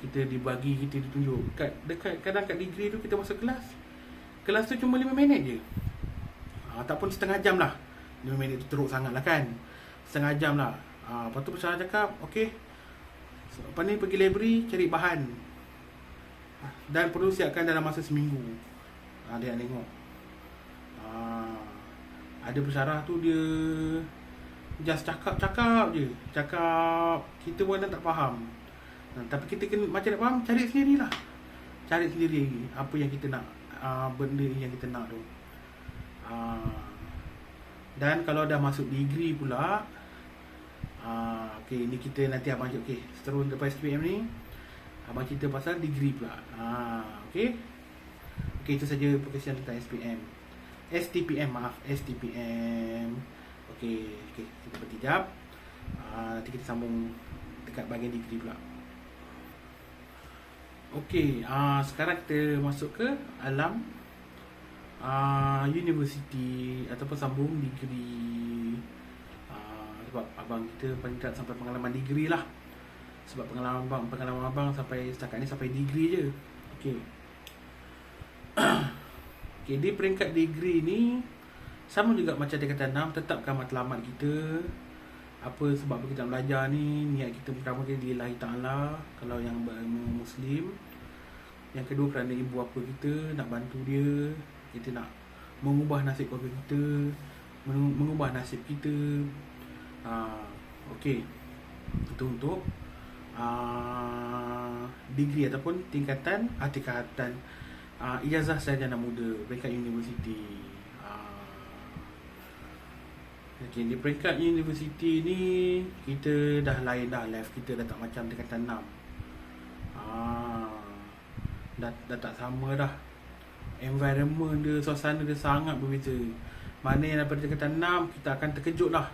Kita dibagi, kita ditunjuk. Kadang kat degree tu kita masuk kelas. Kelas tu cuma 5 minit je. Tak pun setengah jam lah. 5 minit tu teruk sangat lah kan. Setengah jam lah. Lepas tu pensyarah cakap, okay, lepas ni pergi library cari bahan. Dan perlu siapkan dalam masa seminggu. Dia nak tengok. Ada pensyarah tu dia just cakap je. Cakap, kita pun tak faham. Tapi kita kena, macam nak faham, cari sendirilah. Cari sendiri apa yang kita nak, benda yang kita nak tu. Dan kalau dah masuk degree pula, okay, ni kita nanti abang cakap, okay, seterus lepas SPM ni abang cerita pasal degree pula. Okay, itu saja perkongsian tentang STPM. Okay, kita bertijab. Nanti kita sambung dekat bahagian degree pula. Okay, sekarang kita masuk ke alam universiti ataupun sambung degree. Sebab abang kita paling tak sampai pengalaman degree lah. Sebab pengalaman abang sampai setakat ni sampai degree je. Okay. Okay, di peringkat degree ni sama juga macam tingkatan 6, tetapkan matlamat kita. Apa sebab kita belajar ni, niat kita pertama kali lillahi ta'ala kalau yang Muslim. Yang kedua kerana ibu bapa kita, nak bantu dia. Kita nak mengubah nasib keluarga kita, mengubah nasib kita. Okay, itu untuk degree ataupun tingkatan ijazah sarjana muda peringkat universiti. Okay, di peringkat universiti ni kita dah lain dah, life kita dah tak macam tingkatan 6. Dah tak sama dah. Environment dia, suasana dia sangat berbeza. Mana yang daripada tingkatan 6 kita akan terkejut lah.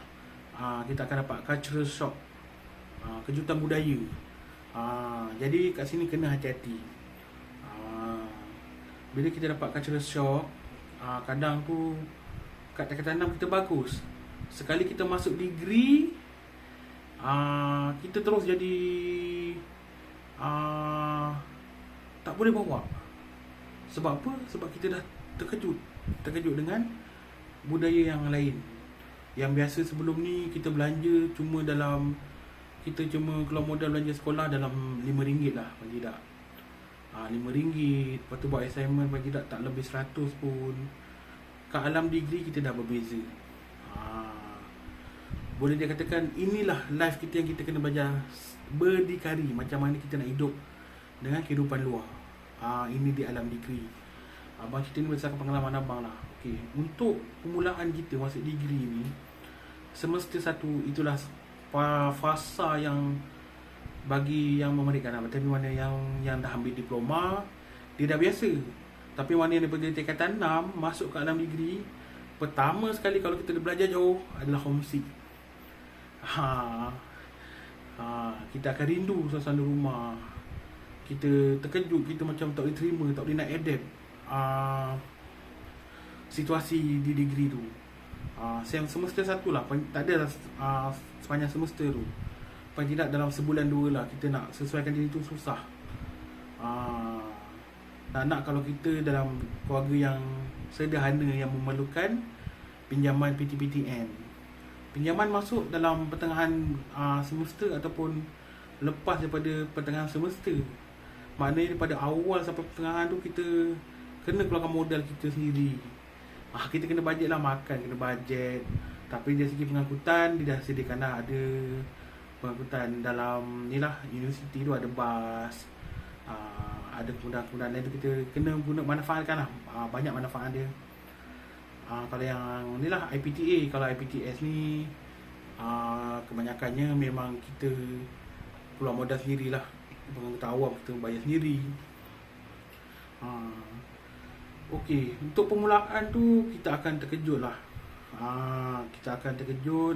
Kita akan dapat cultural shock, kejutan budaya. Jadi kat sini kena hati-hati. Bila kita dapat cultural shock, kadang tu kat tingkatan 6 kita bagus. Sekali kita masuk degree, kita terus jadi tak boleh bawa. Sebab apa? Sebab kita dah terkejut dengan budaya yang lain. Yang biasa sebelum ni kita belanja cuma keluar modal belanja sekolah dalam RM5 lah, paling tidak. RM5, lepas tu buat assignment paling tidak tak lebih 100 pun. Kat alam degree kita dah berbeza. Boleh dia katakan inilah life kita yang kita kena belajar berdikari, macam mana kita nak hidup dengan kehidupan luar. Ini di alam degree. Abang cerita ni berdasarkan pengalaman abang lah. Okay, untuk permulaan kita masuk degree ni, semester 1 itulah fasa yang bagi yang memerikan. Tapi mana yang dah ambil diploma, dia dah biasa. Tapi mana yang daripada tingkatan 6 masuk ke alam degree, pertama sekali kalau kita belajar jauh adalah homesick. Kita akan rindu suasana rumah. Kita terkejut, kita macam tak boleh terima, tak boleh nak adapt situasi di degree tu. Semester 1 lah, tak ada sepanjang semester tu. Paling tidak dalam sebulan 2 lah kita nak sesuaikan diri tu susah. Nak kalau kita dalam keluarga yang sederhana yang memerlukan pinjaman PTPTN. Pinjaman masuk dalam pertengahan semester ataupun lepas daripada pertengahan semester. Maknanya daripada awal sampai pertengahan tu kita kena keluarkan modal kita sendiri. Kita kena bajet lah, makan kena bajet. Tapi dari segi pengangkutan dia dah sediakan dah, ada pengangkutan dalam ni lah, universiti tu ada bas, ada kemudahan-kemudahan lain tu kita kena guna manfaatkan lah. Banyak manfaat dia. Kalau yang ni lah IPTA, kalau IPTS ni kebanyakannya memang kita keluar modal sendirilah. Pengangkutan awam kita bayar sendiri. Okey, untuk permulaan tu kita akan terkejut lah. Kita akan terkejut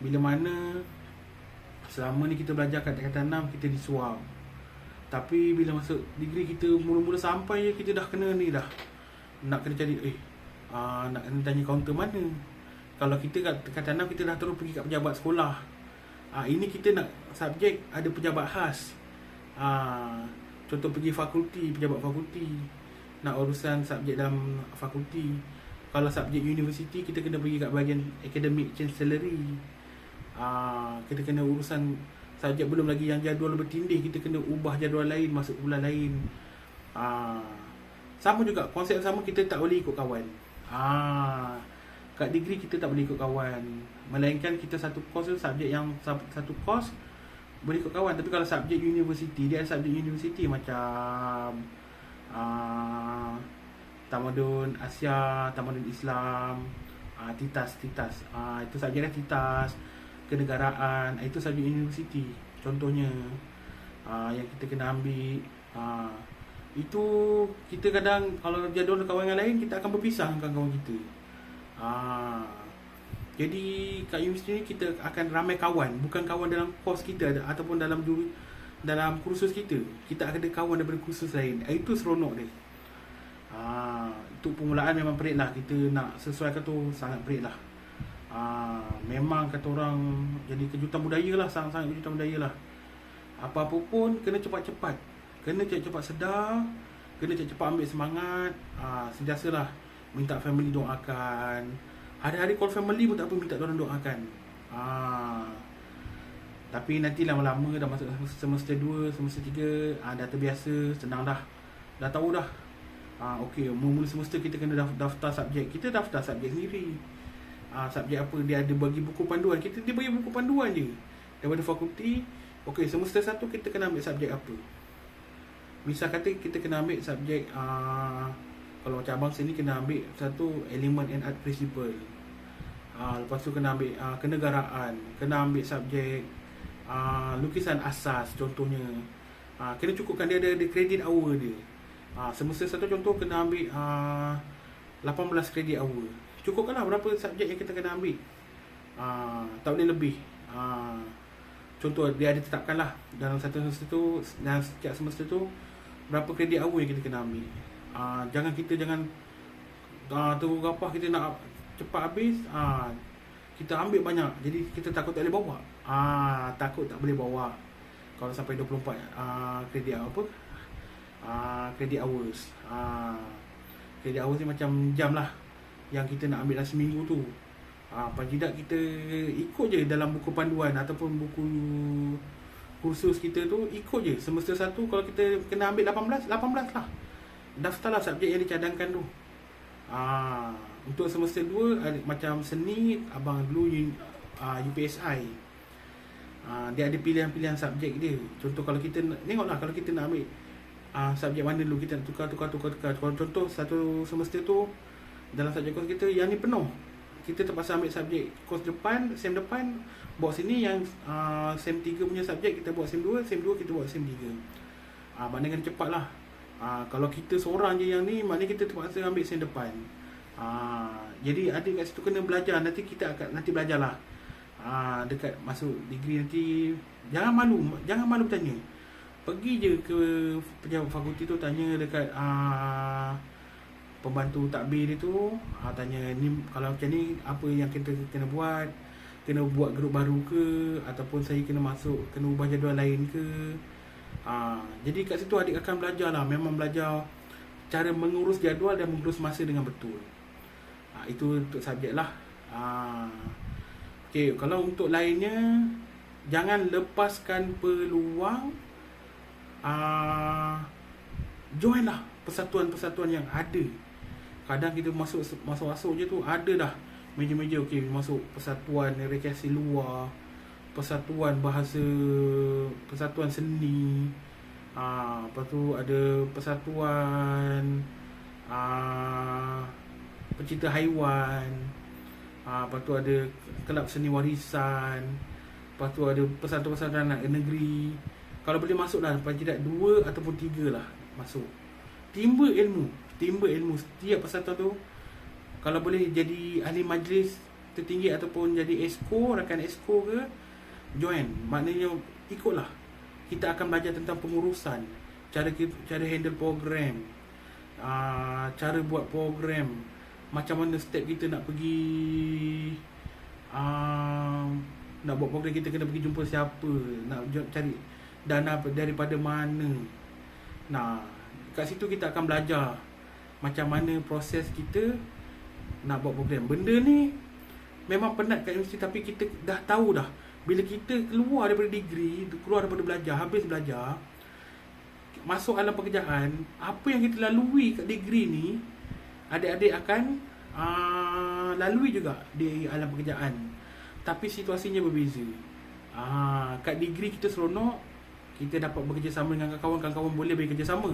bila mana selama ni kita belajar kat tingkatan 6 kita disuap. Tapi bila masuk degree kita mula-mula sampai je kita dah kena ni dah. Nak kena cari nak kena tanya kaunter mana. Kalau kita kat tingkatan 6 kita dah terus pergi kat pejabat sekolah. Ini kita nak subjek ada pejabat khas. Contoh pergi fakulti, pejabat fakulti. Nak urusan subjek dalam fakulti. Kalau subjek universiti kita kena pergi kat bahagian academic chancellery. Kita kena urusan subjek belum lagi yang jadual bertindih, kita kena ubah jadual lain masuk bulan lain. Sama juga konsep sama, kita tak boleh ikut kawan. Kat degree kita tak boleh ikut kawan, melainkan kita satu course tu subjek yang satu course boleh ikut kawan. Tapi kalau subjek universiti, dia ada subjek universiti macam Tamadun Asia, Tamadun Islam, Titas. Itu subjek dia Titas, kenegaraan, itu subjek universiti contohnya. Yang kita kena ambil. Itu kita kadang kalau jadual kawan yang lain, kita akan berpisah dengan kawan kita. Jadi kat universiti ni kita akan ramai kawan, bukan kawan dalam kos kita ataupun dalam kursus kita. Kita akan ada kawan daripada kursus lain. Itu seronok dia. Itu permulaan memang perit lah. Kita nak sesuaikan tu sangat perit lah. Memang kata orang jadi kejutan budaya lah, sangat-sangat kejutan budaya lah. Apa-apa pun kena cepat-cepat, kena cepat-cepat sedar, kena cepat-cepat ambil semangat. Sentiasalah minta family doakan. Hari-hari call family pun tak apa, minta diorang doakan. Tapi nanti lama-lama dah masuk semester 2, semester 3, dah terbiasa, senang dah. Dah tahu dah. Okey, mula-mula semester kita kena daftar subjek. Kita daftar subjek sendiri. Subjek apa, dia ada bagi buku panduan. Dia bagi buku panduan je daripada fakulti. Okey, semester 1 kita kena ambil subjek apa. Misal kata kita kena ambil subjek kalau macam abang sini kena ambil satu element and art principle. Lepas tu kena ambil kenegaraan, kena ambil subjek lukisan asas contohnya. Kena cukupkan, dia ada credit hour dia. Semester 1 contoh kena ambil 18 credit hour. Cukupkanlah berapa subjek yang kita kena ambil. Tak boleh lebih. Contoh dia ada tetapkan lah dalam satu semester tu, dalam setiap semester tu berapa kredit hour yang kita kena ambil. Jangan tunggu gapah kita nak cepat habis, kita ambil banyak, jadi kita takut tak boleh bawa. Takut tak boleh bawa kalau sampai 24 kredit apa, kredit hours. Kredit hours ni macam jam lah yang kita nak ambil dalam seminggu tu. Paling tidak kita ikut je dalam buku panduan ataupun buku kursus kita tu, ikut je. Semester 1 kalau kita kena ambil 18 lah. Daftarlah subjek yang dicadangkan tu. Untuk semester 2 macam seni, abang dulu UPSI. Dia ada pilihan-pilihan subjek dia. Contoh kalau kita tengoklah, kalau kita nak ambil subjek mana dulu, kita nak tukar. Kalau contoh satu semester tu dalam subjek kos kita yang ni penuh, kita terpaksa ambil subjek kos depan, sem depan, bawa sini. Yang sem 3 punya subjek kita buat sem 2, sem 2 kita buat sem 3. Maknanya kena cepat lah. Kalau kita seorang je yang ni, maknanya kita terpaksa ambil sem depan. Jadi ada kat situ kena belajar. Nanti kita akan belajar lah. Dekat masuk degree nanti, jangan malu bertanya. Pergi je ke pejabat fakulti tu, tanya dekat pembantu takbir dia tu, tanya ni kalau macam ni apa yang kita kena buat. Kena buat grup baru ke, ataupun saya kena ubah jadual lain ke. Jadi kat situ adik akan belajar lah. Memang belajar cara mengurus jadual dan mengurus masa dengan betul. Itu untuk subjek lah. Okay, kalau untuk lainnya, jangan lepaskan peluang. Join lah persatuan-persatuan yang ada. Kadang kita masuk je tu ada dah meja-meja. Okey, masuk persatuan rekreasi luar, persatuan bahasa, persatuan seni, lepas tu ada persatuan pencinta haiwan, lepas tu ada kelab seni warisan, lepas tu ada persatuan-persatuan anak negeri. Kalau boleh masuk lah, paling tidak 2 ataupun 3 lah masuk. timba ilmu setiap persatuan tu. Kalau boleh jadi ahli majlis tertinggi ataupun jadi exco, rakan exco ke, join. Maknanya ikutlah. Kita akan belajar tentang pengurusan, cara handle program, cara buat program, macam mana step kita nak pergi, nak buat program kita kena pergi jumpa siapa, nak cari dana daripada mana. Nah, kat situ kita akan belajar macam mana proses kita nak buat program. Benda ni memang penat kat universiti, tapi kita dah tahu dah. Bila kita keluar daripada degree, keluar daripada belajar, habis belajar, masuk alam pekerjaan, apa yang kita lalui kat degree ni, adik-adik akan lalui juga di alam pekerjaan. Tapi situasinya berbeza. Kat degree kita seronok, kita dapat bekerjasama dengan kawan-kawan, boleh bekerjasama.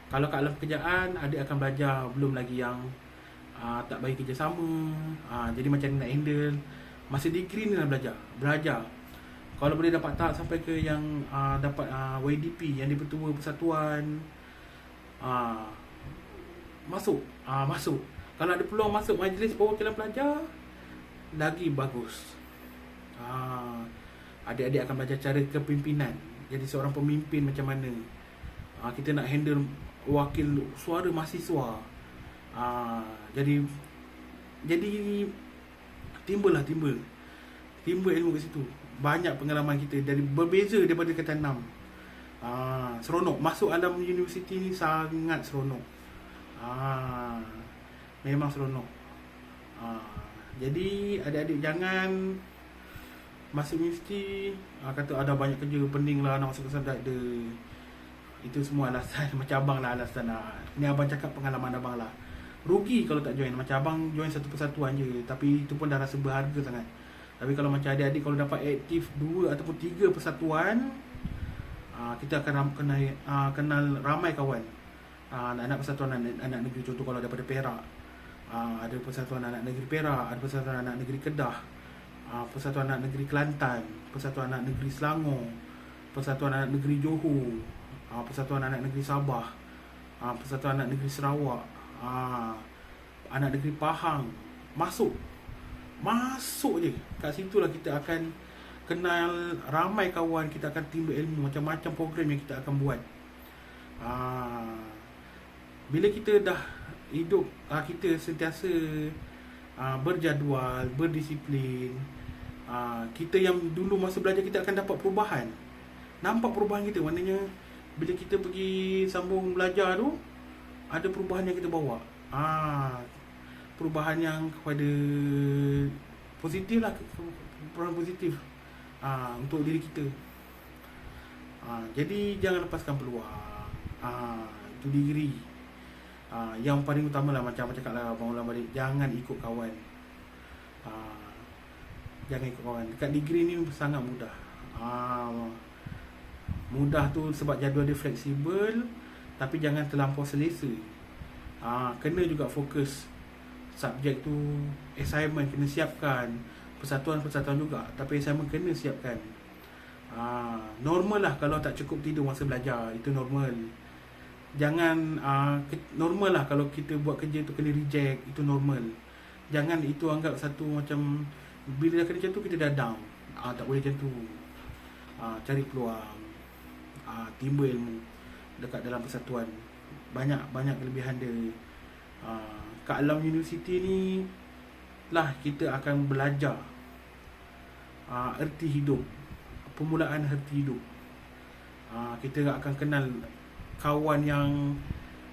Kalau kat alam pekerjaan, adik akan belajar, belum lagi yang tak bagi kerjasama, jadi macam nak handle. Masa degree ni nak belajar. Kalau boleh dapat tahap sampai ke yang dapat YDP, yang dipertua persatuan, masuk. Kalau ada peluang masuk majlis perwakilan pelajar, lagi bagus. Adik-adik akan belajar cara kepimpinan, jadi seorang pemimpin macam mana. Kita nak handle wakil suara mahasiswa. Jadi timba ilmu kat situ. Banyak pengalaman kita, dari berbeza daripada kata 6. Seronok masuk alam universiti ni, sangat seronok. Memang seronok. Jadi adik-adik jangan masuk universiti kata ada banyak kerja, pening lah nak masuk ke sana, tak ada. Itu semua alasan. Macam abang lah alasan lah. Ni abang cakap pengalaman abang lah. Rugi kalau tak join. Macam abang join satu persatuan je, tapi itu pun dah rasa berharga sangat. Tapi kalau macam adik-adik, kalau dapat aktif 2 ataupun 3 persatuan, kita akan kenal ramai kawan. Anak-anak persatuan anak negeri, contoh kalau daripada Perak, ada persatuan anak negeri Perak, ada persatuan anak negeri Kedah, persatuan anak negeri Kelantan, persatuan anak negeri Selangor, persatuan anak negeri Johor, persatuan anak negeri Sabah, persatuan anak negeri Sarawak, anak negeri Pahang. Masuk je. Kat situlah kita akan kenal ramai kawan, kita akan timba ilmu, macam-macam program yang kita akan buat. Bila kita dah hidup, kita sentiasa berjadual, berdisiplin. Kita yang dulu masa belajar, kita akan dapat perubahan. Nampak perubahan kita, maknanya bila kita pergi sambung belajar tu, ada perubahan yang kita bawa. Perubahan yang kepada positif lah, perubahan positif untuk diri kita. Jadi jangan lepaskan peluang. Itu degree. Yang paling utama lah, macam cakap lah Abang ulang balik, jangan ikut kawan. Jangan ikut kawan. Dekat degree ni sangat mudah. Mudah tu sebab jadual dia fleksibel, tapi jangan terlampau selesa. Kena juga fokus subjek tu. Assignment kena siapkan. Persatuan-persatuan juga, tapi assignment kena siapkan. Normal lah kalau tak cukup tidur masa belajar. Itu normal. Jangan normal lah kalau kita buat kerja tu kena reject. Itu normal. Jangan itu anggap satu macam, bila dah kena macam tu kita dah down. Tak boleh macam tu. Cari peluang, timba ilmu dekat dalam persatuan. Banyak kelebihan dia. Kat alam universiti ni lah kita akan belajar erti hidup, permulaan erti hidup. Kita akan kenal kawan yang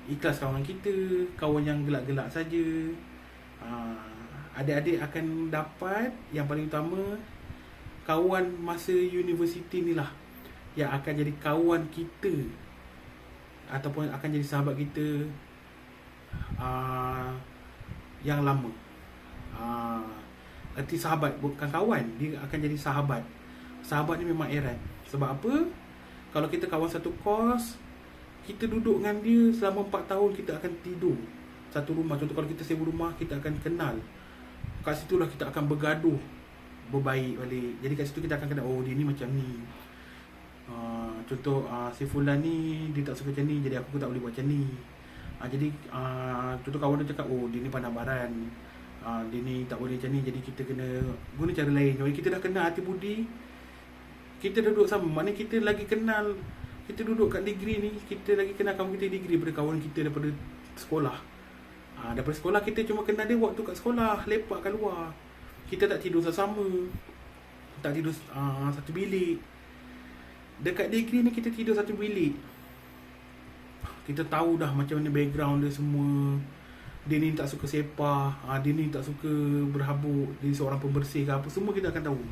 ikhlas kawan kita, kawan yang gelak-gelak saja. Adik-adik akan dapat yang paling utama, kawan masa universiti ni lah yang akan jadi kawan kita, ataupun akan jadi sahabat kita yang lama. Erti sahabat bukan kawan, dia akan jadi sahabat. Sahabat ni memang erat. Sebab apa? Kalau kita kawan satu kos, kita duduk dengan dia selama 4 tahun, kita akan tidur satu rumah. Contoh kalau kita sewa rumah, kita akan kenal. Kat situlah kita akan bergaduh, berbaik balik. Jadi kat situ kita akan kenal, oh dia ni macam ni. Contoh si Fulan ni dia tak suka macam ni, jadi aku tak boleh buat macam ni. Jadi contoh kawan dia cakap, oh dia ni pandang baran, dia ni tak boleh macam ni, jadi kita kena guna cara lain. Jadi kita dah kenal hati budi, kita dah duduk sama, maknanya kita lagi kenal. Kita duduk kat degree ni, kita lagi kenal kawan kita degree daripada kawan kita daripada sekolah. Daripada sekolah kita cuma kenal dia waktu kat sekolah, lepak kat luar. Kita tak tidur sama-sama, tak tidur satu bilik. Dekat degree ni kita tidur satu bilik. Kita tahu dah macam mana background dia semua. Dia ni tak suka sepah, dia ni tak suka berhabuk, dia seorang pembersih ke apa, semua kita akan tahu.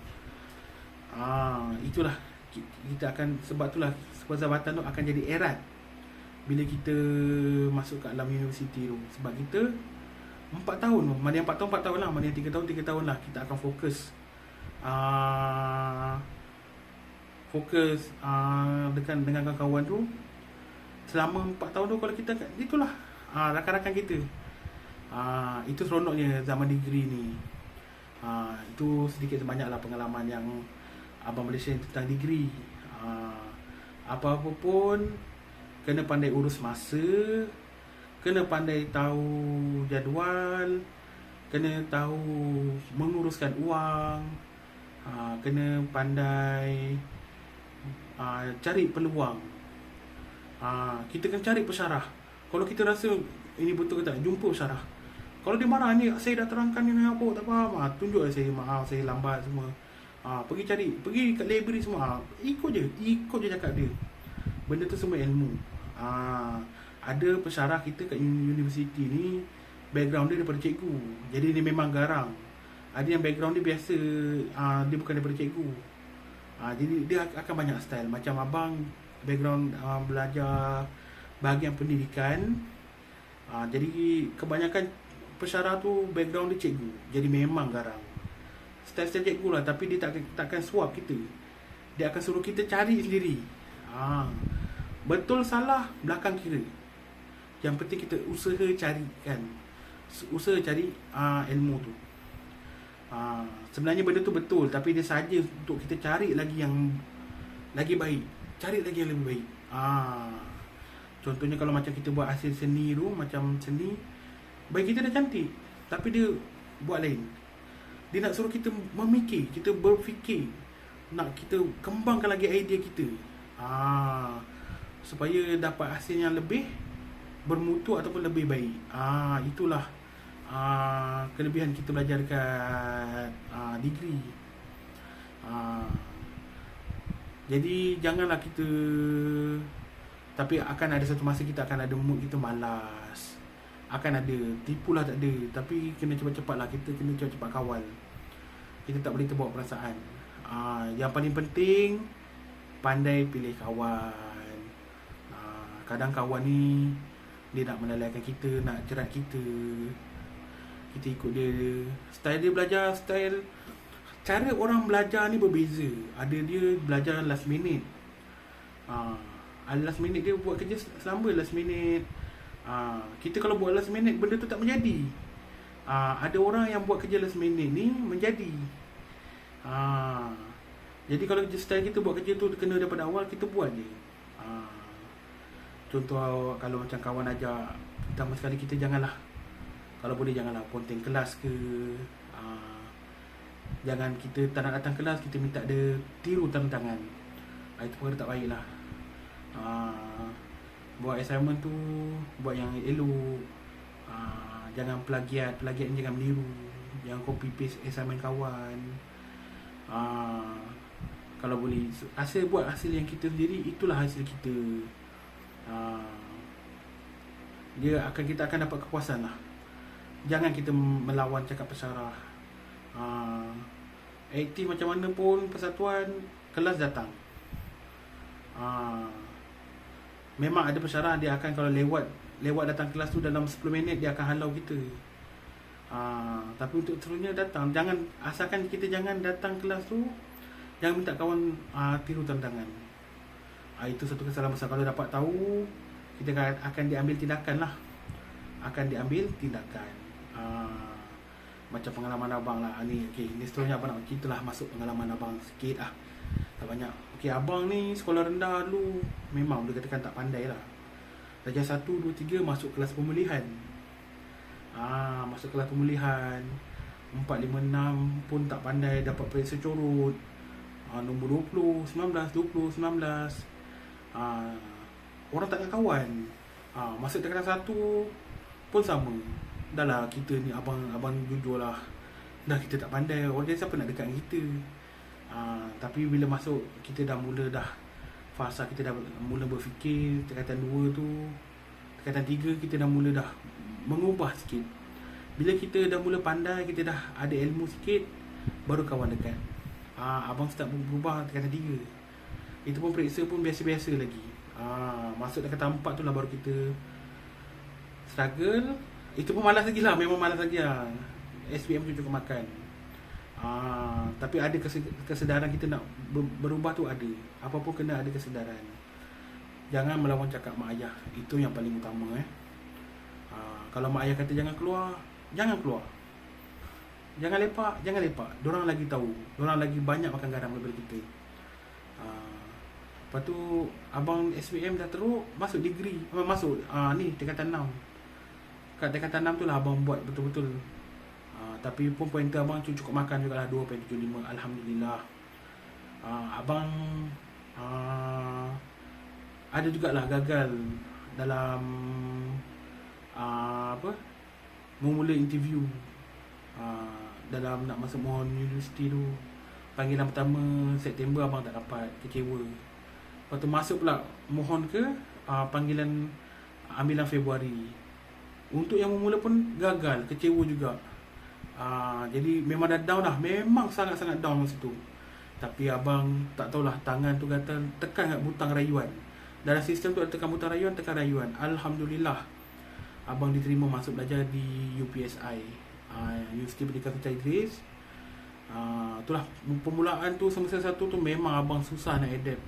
Itulah kita akan, sebab itulah persahabatan tu akan jadi erat bila kita masuk ke alam universiti tu. Sebab kita 4 tahun, mana yang 4 tahun 4 tahun lah, mana yang 3 tahun 3 tahun lah, kita akan fokus dengan kawan-kawan tu selama 4 tahun tu. Kalau kita, itulah rakan-rakan kita. Itu seronoknya zaman degree ni. Itu sedikit sebanyak lah pengalaman yang abang boleh share tentang degree. Apa-apa pun kena pandai urus masa, kena pandai tahu jadual, kena tahu menguruskan uang, kena pandai cari peluang. Kita kena cari pesyarah. Kalau kita rasa ini betul ke tak, jumpa pesyarah. Kalau dia marah ni, saya dah terangkan ni apa, tak faham, tunjuk saya, maaf saya lambat semua. Pergi cari, pergi kat library semua, ikut je cakap dia. Benda tu semua ilmu. Ada pesyarah kita kat universiti ni, background dia daripada cikgu, jadi dia memang garang. Ada yang background dia biasa, dia bukan daripada cikgu. Jadi dia akan banyak style. Macam abang background belajar bahagian pendidikan, jadi kebanyakan pesyarah tu background dia cikgu, jadi memang garang. Style-style cikgu lah, tapi dia takkan suap kita. Dia akan suruh kita cari sendiri. Betul salah belakang kira, yang penting kita usaha cari kan, usaha cari ilmu tu. Sebenarnya benda tu betul, tapi dia saja untuk kita cari lagi yang lagi baik, cari lagi yang lebih baik. Contohnya kalau macam kita buat hasil seni tu, macam seni baik kita dah cantik, tapi dia buat lain. Dia nak suruh kita memikir, kita berfikir, nak kita kembangkan lagi idea kita, supaya dapat hasil yang lebih bermutu ataupun lebih baik. Itulah kelebihan kita belajar dekat degree. Jadi janganlah kita, tapi akan ada satu masa kita akan ada mood kita malas, akan ada, tipulah tak ada, tapi kena cepat-cepat lah, kita kena cepat-cepat kawal. Kita tak boleh terbawa perasaan. Yang paling penting, pandai pilih kawan. Kadang kawan ni dia nak melalaikan kita, nak jerat kita, kita ikut dia. Style dia belajar, cara orang belajar ni berbeza. Ada dia belajar last minute, last minute dia buat kerja selamba last minute. Kita kalau buat last minute, benda tu tak menjadi. Ada orang yang buat kerja last minute ni menjadi. Jadi kalau style kita buat kerja tu kena daripada awal, kita buat je. Contoh kalau macam kawan ajak, pertama sekali kita janganlah, kalau boleh janganlah ponteng kelas ke. Jangan kita tak nak datang kelas, kita minta dia tiru tangan. Itu perkara tak baik lah. Buat assignment tu buat yang elok. Jangan plagiat ni jangan meniru. Jangan copy paste assignment kawan. Kalau boleh buat hasil yang kita sendiri, itulah hasil kita. Kita akan dapat kepuasan lah. Jangan kita melawan cakap pesyarah. Aktif macam mana pun persatuan, kelas datang. Memang ada pesyarah, dia akan kalau lewat datang kelas tu dalam 10 minit, dia akan halau kita. Tapi untuk seterusnya datang, jangan, asalkan kita jangan datang kelas tu, jangan minta kawan tiru tantangan. Itu satu kesalahan besar. Kalau dapat tahu, kita akan diambil tindakan lah. Macam pengalaman abang lah ni. Ni seterusnya abang nak kita lah masuk pengalaman abang sikit lah, tak banyak. Abang ni sekolah rendah dulu, memang boleh katakan tak pandai lah. Darjah 1, 2, 3 masuk kelas pemulihan. Masuk kelas pemulihan. 4, 5, 6 pun tak pandai, dapat periksa corot. Nombor 20, 19, 20, 19. Orang tak nak kawan. Masuk tingkatan 1 pun sama. Dah lah, kita ni abang jujur lah, dah kita tak pandai, orang jadi siapa nak dekat dengan kita. Tapi bila masuk, kita dah mula dah fasa, kita dah mula berfikir. Tingkatan 2 tu, tingkatan 3 kita dah mula dah mengubah sikit. Bila kita dah mula pandai, kita dah ada ilmu sikit, baru kawan dekat. Abang start berubah tingkatan 3. Itu pun periksa pun biasa-biasa lagi. Masuk tingkatan 4 tu lah baru kita struggle. Itu pun malas lagi lah, memang malas lagi lah. SPM tu cukup makan. Tapi ada kesedaran kita nak berubah tu ada. Apa pun kena ada kesedaran. Jangan melawan cakap mak ayah. Itu yang paling utama. Kalau mak ayah kata jangan keluar, jangan keluar. Jangan lepak. Diorang lagi tahu. Diorang lagi banyak makan garam daripada kita. Lepas tu abang SPM dah teruk, masuk degree. Masuk ni tingkatan 6. Kat tingkatan 6 tu lah abang buat betul-betul. Tapi pun pointer abang cukup makan jugalah, 2.75. Alhamdulillah. Abang ada jugalah gagal dalam memula interview dalam nak masuk mohon universiti tu. Panggilan pertama September abang tak dapat, kecewa. Lepas tu masuk pula mohon ke panggilan ambilan Februari. Untuk yang memula pun gagal, kecewa juga. Jadi memang dah down lah, memang sangat-sangat down masa tu. Tapi abang tak tahulah, tangan tu kata tekan kat butang rayuan. Dalam sistem tu ada tekan butang rayuan, tekan rayuan. Alhamdulillah, abang diterima masuk belajar di UPSI, Universiti Pendidikan Sultan Idris. Itulah permulaan tu, semester 1 tu memang abang susah nak adapt.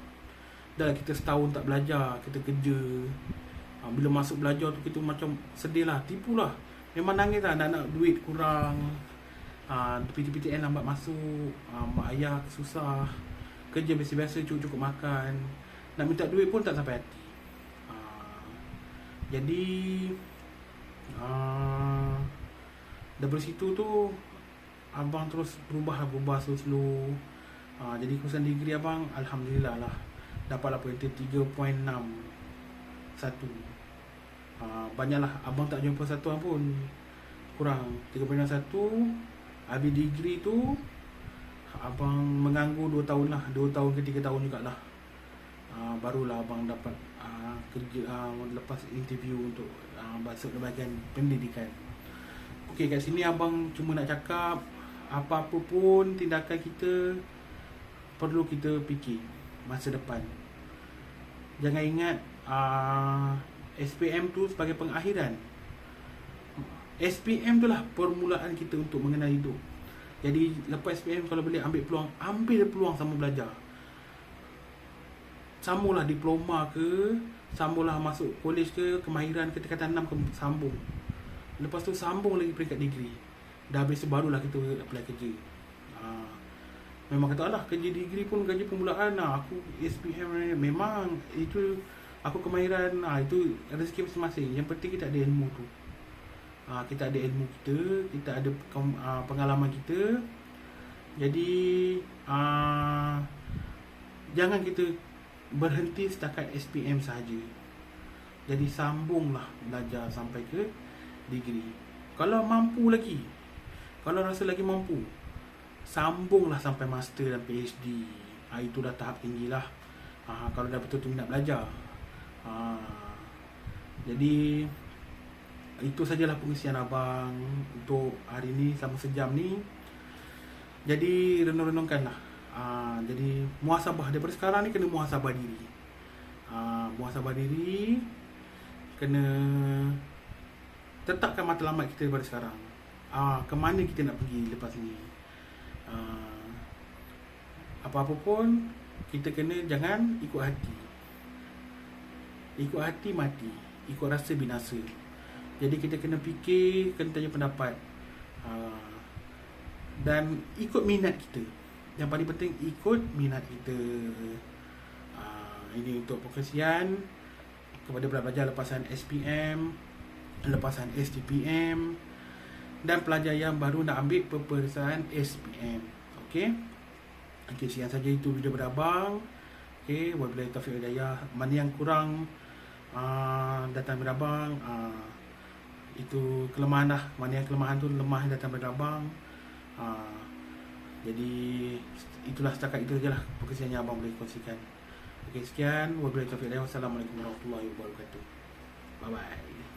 Dah kita setahun tak belajar, kita kerja. Bila masuk belajar tu kita macam sedih lah, tipu lah. Memang nangis lah, nak duit kurang. PTN lambat masuk. Mak ayah susah. Kerja biasa-biasa, cukup makan. Nak minta duit pun tak sampai hati. Jadi dari situ tu abang terus berubah slow-slow. Jadi kursusan degree abang Alhamdulillah lah, dapatlah pointer 3.61. Banyaklah, abang tak jumpa satu pun kurang 3.61. Habis degree tu abang menganggur 2 tahun lah, 2 tahun ke 3 tahun jugalah. Barulah abang dapat kerja lepas interview untuk masuk ke bahagian pendidikan. Okey, kat sini abang cuma nak cakap, apa-apa pun tindakan kita perlu kita fikir masa depan. Jangan ingat SPM tu sebagai pengakhiran. SPM tu lah permulaan kita untuk mengenal hidup. Jadi lepas SPM kalau boleh ambil peluang sama belajar. Sambunglah diploma ke, sambunglah masuk kolej ke, kemahiran ke tingkatan 6 ke, sambung. Lepas tu sambung lagi peringkat degree. Dah habis tu barulah kita apply kerja. Memang kata alah, kerja degree pun gaji permulaan. Aku SPM memang itu aku kemahiran. Itu rezeki masing-masing. Yang penting kita ada ilmu tu. Kita ada ilmu kita ada pengalaman kita. Jadi jangan kita berhenti setakat SPM sahaja. Jadi sambunglah belajar sampai ke degree. Kalau mampu lagi, kalau rasa lagi mampu, sambunglah sampai master dan PhD. Itu dah tahap tinggi lah. Kalau dah betul-betul minat belajar. Jadi itu sajalah pengisian abang untuk hari ni selama sejam ni. Jadi renung-renungkanlah. Jadi muhasabah daripada sekarang ni, kena muhasabah diri. Muhasabah diri, kena tetapkan matlamat kita daripada sekarang. Ke mana kita nak pergi lepas ni. Apa-apa pun kita kena jangan ikut hati. Ikut hati mati, ikut rasa binasa. Jadi kita kena fikir, kena tanya pendapat, dan ikut minat kita. Yang paling penting ikut minat kita. Ini untuk perkongsian kepada pelajar lepasan SPM, lepasan STPM, dan pelajar yang baru nak ambil peperiksaan SPM. Okey. Okey, sekian saja itu video pada abang. Okey, wabillahi taufiq wal hidayah. Mana yang kurang datang daripada abang, itu kelemahan lah. Mana yang kelemahan tu lemah datang daripada abang. Jadi itulah, setakat itu sajalah perkongsian yang abang boleh kongsikan. Okey, sekian. Wabillahi taufiq wal hidayah. Wassalamualaikum warahmatullahi wabarakatuh. Bye bye.